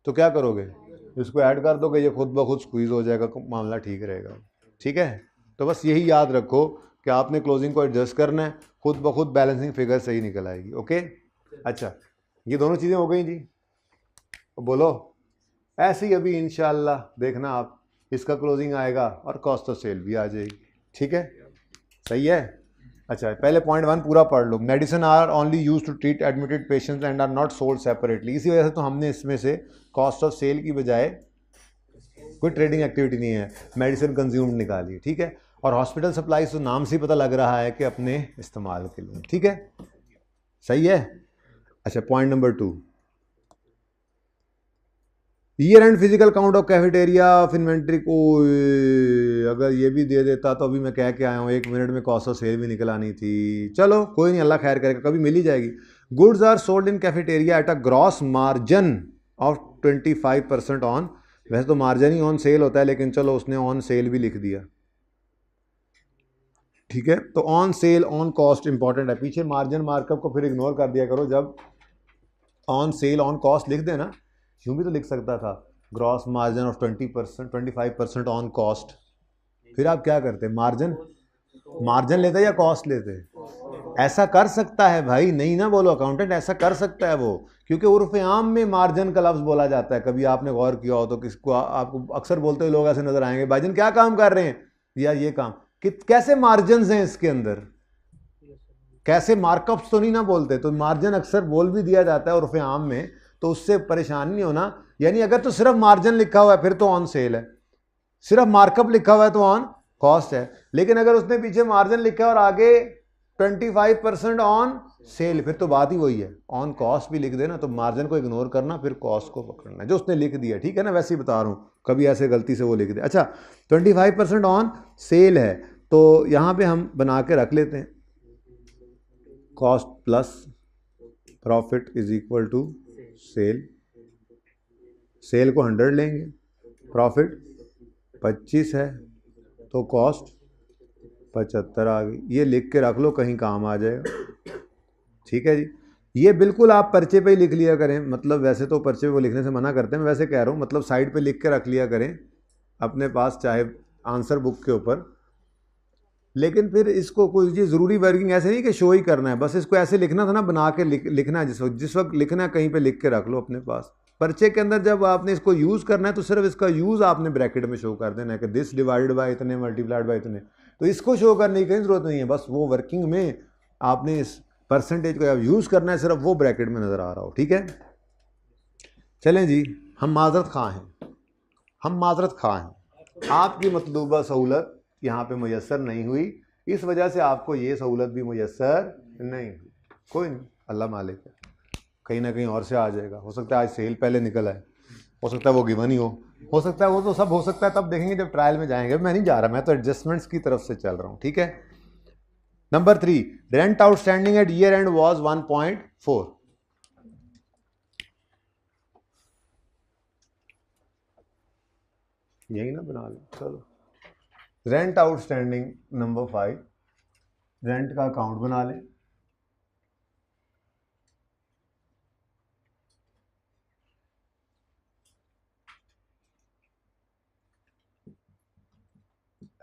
तो क्या करोगे, इसको ऐड कर दोगे, ये खुद ब खुद स्क्वीज हो जाएगा, मामला ठीक रहेगा। ठीक है, तो बस यही याद रखो कि आपने क्लोजिंग को एडजस्ट करना है, खुद ब खुद बैलेंसिंग फिगर सही निकल आएगी। ओके, अच्छा, ये दोनों चीज़ें हो गई जी। बोलो, ऐसे ही अभी इंशाल्लाह देखना आप, इसका क्लोजिंग आएगा और कॉस्ट ऑफ सेल भी आ जाएगी। ठीक है, सही है। अच्छा, पहले पॉइंट 1 पूरा पढ़ लो। Medicine are only use to treat admitted patients and are not sold separately, इसी वजह से तो हमने इसमें से कॉस्ट ऑफ सेल की बजाय कोई ट्रेडिंग एक्टिविटी नहीं है, मेडिसिन कंज्यूम्ड निकाली। ठीक है, और हॉस्पिटल सप्लाईज तो नाम से ही पता लग रहा है कि अपने इस्तेमाल के लिए। ठीक है, सही है। अच्छा, point number 2, year and physical count of cafeteria of inventory को, अगर ये भी दे देता तो अभी मैं कह के आया हूँ 1 मिनट में कॉस्ट ऑफ सेल भी निकल आनी थी। चलो कोई नहीं, अल्लाह खैर करेगा, कभी मिल ही जाएगी। Goods are sold in cafeteria at a gross margin of 25% on, वैसे तो मार्जिन ही ऑन सेल होता है लेकिन चलो उसने ऑन सेल भी लिख दिया। ठीक है, तो on sale on cost important है, पीछे मार्जिन मार्कअप को फिर इग्नोर कर दिया करो, जब ऑन सेल ऑन कॉस्ट लिख देना, यूँ भी तो लिख सकता था gross margin of 20%, 25% on cost, फिर आप क्या करते, मार्जिन लेते या कॉस्ट लेते? ऐसा कर सकता है भाई, नहीं ना बोलो अकाउंटेंट, ऐसा कर सकता है वो, क्योंकि उर्फ आम में मार्जिन का लफ्ज़ बोला जाता है। कभी आपने गौर किया हो तो किसको आपको अक्सर बोलते हुए लोग ऐसे नजर आएंगे, भाईजान क्या काम कर रहे हैं या ये काम, कैसे मार्जिन हैं इसके अंदर, कैसे मार्कअप्स तो नहीं ना बोलते, तो मार्जिन अक्सर बोल भी दिया जाता है उर्फ आम में, तो उससे परेशान नहीं होना। यानी अगर तो सिर्फ मार्जिन लिखा हुआ है फिर तो ऑन सेल है, सिर्फ मार्कअप लिखा हुआ है तो ऑन कॉस्ट है, लेकिन अगर उसने पीछे मार्जिन लिखा है और आगे 25% ऑन सेल, फिर तो बात ही वही है, ऑन कॉस्ट भी लिख देना, तो मार्जिन को इग्नोर करना, फिर कॉस्ट को पकड़ना जो उसने लिख दिया। ठीक है ना, वैसे ही बता रहा हूँ, कभी ऐसे गलती से वो लिख दे। अच्छा, 25% ऑन सेल है, तो यहाँ पे हम बना के रख लेते हैं cost plus profit is equal to sale, sale को 100 लेंगे, प्रॉफिट 25 है, तो कॉस्ट 75 आ गई। ये लिख के रख लो, कहीं काम आ जाएगा। ठीक है जी, ये बिल्कुल आप पर्चे पे ही लिख लिया करें, मतलब वैसे तो पर्चे पे वो लिखने से मना करते हैं, मैं वैसे कह रहा हूँ, मतलब साइड पे लिख के रख लिया करें अपने पास, चाहे आंसर बुक के ऊपर। लेकिन फिर इसको कोई ये ज़रूरी वर्किंग ऐसे नहीं कि शो ही करना है, बस इसको ऐसे लिखना था ना, बना के लिखना है, जिस वक्त लिखना है कहीं पे लिख के रख लो अपने पास। पर्चे के अंदर जब आपने इसको यूज़ करना है तो सिर्फ इसका यूज़ आपने ब्रैकेट में शो कर देना है कि दिस डिवाइडेड बाय इतने मल्टीप्लाइड बाय इतने, तो इसको शो करने की कहीं ज़रूरत नहीं है। बस वो वर्किंग में आपने इस परसेंटेज को जब यूज़ करना है, सिर्फ वो ब्रैकेट में नज़र आ रहा हो। ठीक है, चलें जी, हम माजरत खा हैं, हम माजरत खा हैं, आपकी मतलूबा सहूलत यहाँ पे मुयस्सर नहीं हुई, इस वजह से आपको ये सहूलत भी मुयस्सर नहीं हुई। कोई नहीं, अल्लाह मालिक है, कहीं ना कहीं और से आ जाएगा। हो सकता है आज सेल पहले निकल आए, हो सकता है वो गिवन ही हो सकता है वो तो सब हो सकता है, तब देखेंगे जब ट्रायल में जाएंगे। मैं नहीं जा रहा, मैं तो एडजस्टमेंट्स की तरफ से चल रहा हूँ। ठीक है, number 3, rent outstanding at year and was 1.4। यही ना बना लो, चलो। रेंट आउटस्टैंडिंग नंबर 5, रेंट का अकाउंट बना लें।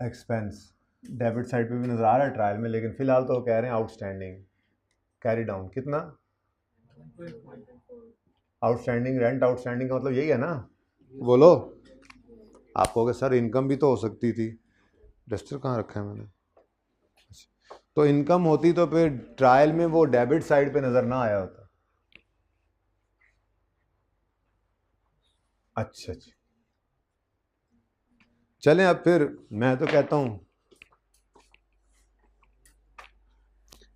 एक्सपेंस डेबिट साइड पे भी नज़र आ रहा है ट्रायल में, लेकिन फिलहाल तो कह रहे हैं आउटस्टैंडिंग कैरी डाउन कितना, आउटस्टैंडिंग रेंट आउटस्टैंडिंग का मतलब यही है ना, बोलो। आप कहोगे सर इनकम भी तो हो सकती थी, डस्टर कहाँ रखा है मैंने, तो इनकम होती तो फिर ट्रायल में वो डेबिट साइड पे नज़र ना आया होता। अच्छा अच्छा, चलें अब फिर मैं तो कहता हूँ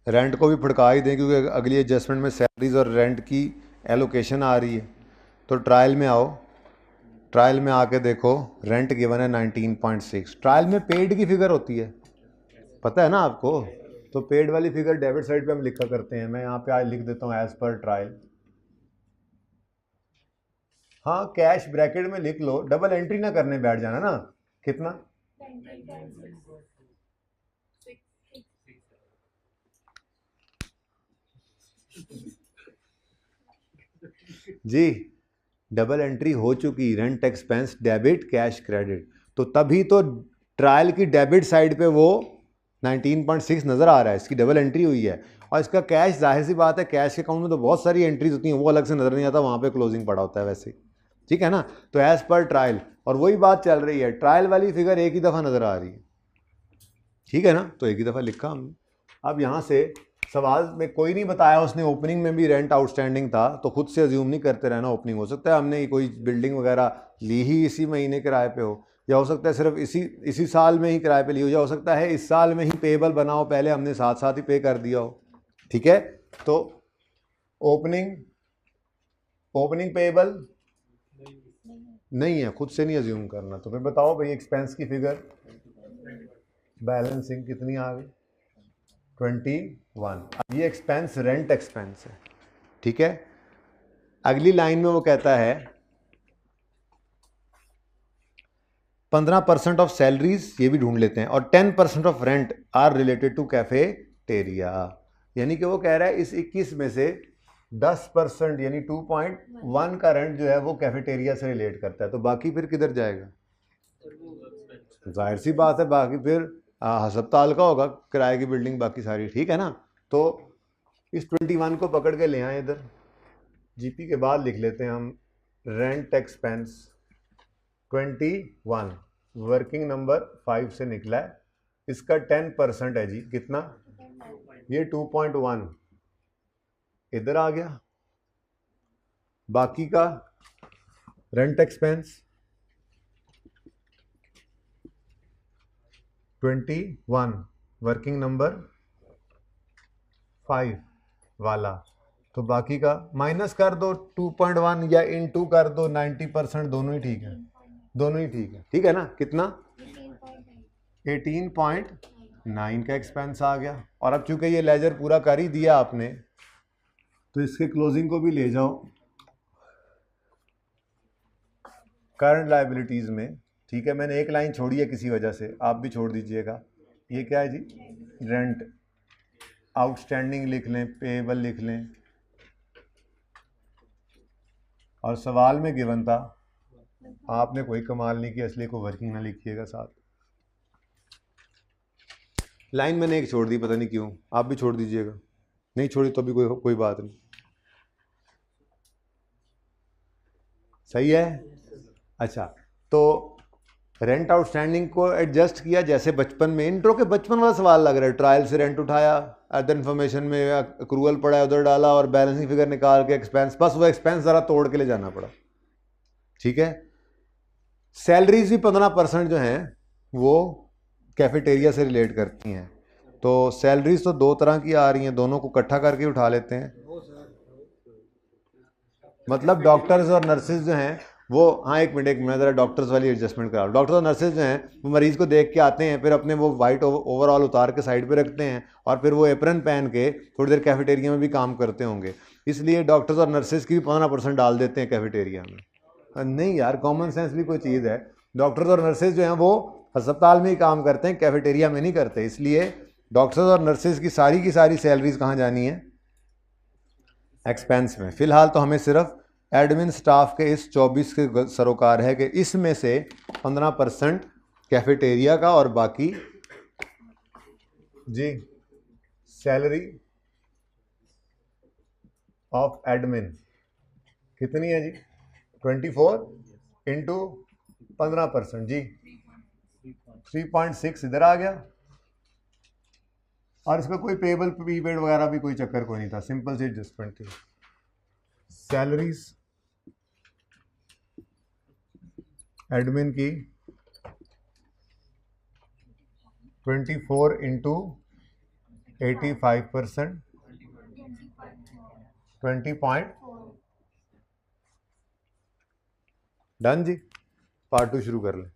रेंट को भी फड़का ही दें, क्योंकि अगली एडजस्टमेंट में सैलरीज और रेंट की एलोकेशन आ रही है। तो ट्रायल में आओ, ट्रायल में आके देखो, रेंट गिवन है 19.6। ट्रायल में पेड की फिगर होती है, पता है ना आपको, तो पेड वाली फिगर डेबिट साइड पे हम लिखा करते हैं। मैं यहाँ पे आज लिख देता हूँ एज पर ट्रायल। हाँ, कैश ब्रैकेट में लिख लो, डबल एंट्री ना करने बैठ जाना ना। कितना, जी डबल एंट्री हो चुकी, rent expense debit cash credit, तो तभी तो ट्रायल की डेबिट साइड पे वो 19.6 नज़र आ रहा है, इसकी डबल एंट्री हुई है। और इसका कैश, जाहिर सी बात है, कैश के अकाउंट में तो बहुत सारी एंट्रीज होती हैं, वो अलग से नज़र नहीं आता, वहाँ पे क्लोजिंग पड़ा होता है वैसे। ठीक है ना, तो एज पर ट्रायल, और वही बात चल रही है, ट्रायल वाली फिगर एक ही दफ़ा नज़र आ रही है। ठीक है ना, तो एक ही दफ़ा लिखा हमने। अब यहाँ से सवाल में कोई नहीं बताया उसने ओपनिंग में भी रेंट आउटस्टैंडिंग था, तो खुद से अज्यूम नहीं करते रहना ओपनिंग। हो सकता है हमने कोई बिल्डिंग वगैरह ली ही इसी महीने किराए पे हो, या हो सकता है सिर्फ इसी साल में ही किराए पे ली हो, या हो सकता है इस साल में ही पेएबल बना हो, पहले हमने साथ साथ ही पे कर दिया हो। ठीक है, तो ओपनिंग पेएबल नहीं है, खुद से नहीं अज्यूम करना। तो फिर बताओ भाई, एक्सपेंस की फिगर बैलेंसिंग कितनी आ गई, 21। अब ये एक्सपेंस रेंट एक्सपेंस है। ठीक है, अगली लाइन में वो कहता है 15% ऑफ सैलरीज, ये भी ढूंढ लेते हैं, और 10% of rent are related to cafeteria. यानी कि वो कह रहा है इस 21 में से 10% यानी 2.1 का रेंट जो है वो कैफेटेरिया से रिलेट करता है, तो बाकी फिर किधर जाएगा, जाहिर सी बात है बाकी फिर हस्पताल का होगा, किराए की बिल्डिंग बाकी सारी। ठीक है ना, तो इस 21 को पकड़ के ले आए इधर, जीपी के बाद लिख लेते हैं हम रेंट एक्सपेंस 21 वर्किंग नंबर 5 से निकला है, इसका 10% है जी, कितना, ये 2.1 इधर आ गया। बाकी का रेंट एक्सपेंस 21 वर्किंग नंबर 5 वाला, तो बाकी का माइनस कर दो 2.1 या इनटू कर दो 90%, दोनों ही ठीक है, दोनों ही ठीक है। ठीक है ना, कितना 18.9 का एक्सपेंस आ गया। और अब चूंकि ये लेजर पूरा कर ही दिया आपने, तो इसके क्लोजिंग को भी ले जाओ करंट लायबिलिटीज़ में, ठीक है। मैंने एक लाइन छोड़ी है किसी वजह से, आप भी छोड़ दीजिएगा। ये क्या है जी, रेंट। आउटस्टैंडिंग लिख लें, पेएबल लिख लें, और सवाल में गिवन था, आपने कोई कमाल नहीं किया इसलिए कोई वर्किंग ना लिखिएगा साथ। लाइन मैंने एक छोड़ दी, पता नहीं क्यों, आप भी छोड़ दीजिएगा। नहीं छोड़ी तो भी कोई बात नहीं, सही है। अच्छा, तो रेंट आउटस्टैंडिंग को एडजस्ट किया जैसे बचपन में, इंट्रो के बचपन वाला सवाल लग रहा है। ट्रायल से रेंट उठाया, अदर इन्फॉर्मेशन में अक्रूवल पड़ा है उधर डाला, और बैलेंसिंग फिगर निकाल के एक्सपेंस, बस वो एक्सपेंस ज़रा तोड़ के ले जाना पड़ा, ठीक है। सैलरीज भी 15% जो हैं वो कैफेटेरिया से रिलेट करती हैं। तो सैलरीज तो दो तरह की आ रही हैं, दोनों को इकट्ठा करके उठा लेते हैं। मतलब डॉक्टर्स और नर्सेज जो हैं वो, हाँ एक मिनट ज़रा डॉक्टर्स वाली एडजस्टमेंट करा। डॉक्टर्स और नर्सेज जो हैं वो मरीज़ को देख के आते हैं, फिर अपने वो वाइट ओवरऑल उतार के साइड पे रखते हैं, और फिर वो एप्रन पहन के थोड़ी देर कैफेटेरिया में भी काम करते होंगे, इसलिए डॉक्टर्स और नर्सेज की भी 15% डाल देते हैं कैफेटेरिया में। नहीं यार, कॉमन सेंस भी कोई चीज़ है। डॉक्टर्स और नर्सेज जो हैं वो अस्पताल में ही काम करते हैं, कैफेटेरिया में नहीं करते, इसलिए डॉक्टर्स और नर्सेज की सारी सैलरीज कहाँ जानी है, एक्सपेंस में। फ़िलहाल तो हमें सिर्फ एडमिन स्टाफ के इस 24 के सरोकार है कि इसमें से 15% कैफेटेरिया का, और बाकी जी सैलरी ऑफ एडमिन कितनी है जी, 24 इंटू 15% जी 3.6 इधर आ गया। और इसका कोई पेबल प्रीपेड वगैरह भी कोई चक्कर कोई नहीं था, सिंपल सी एडजस्टमेंट थी। सैलरीज एडमिन की 24 इंटू 85%, 20 डन जी। पार्ट 2 शुरू कर लें।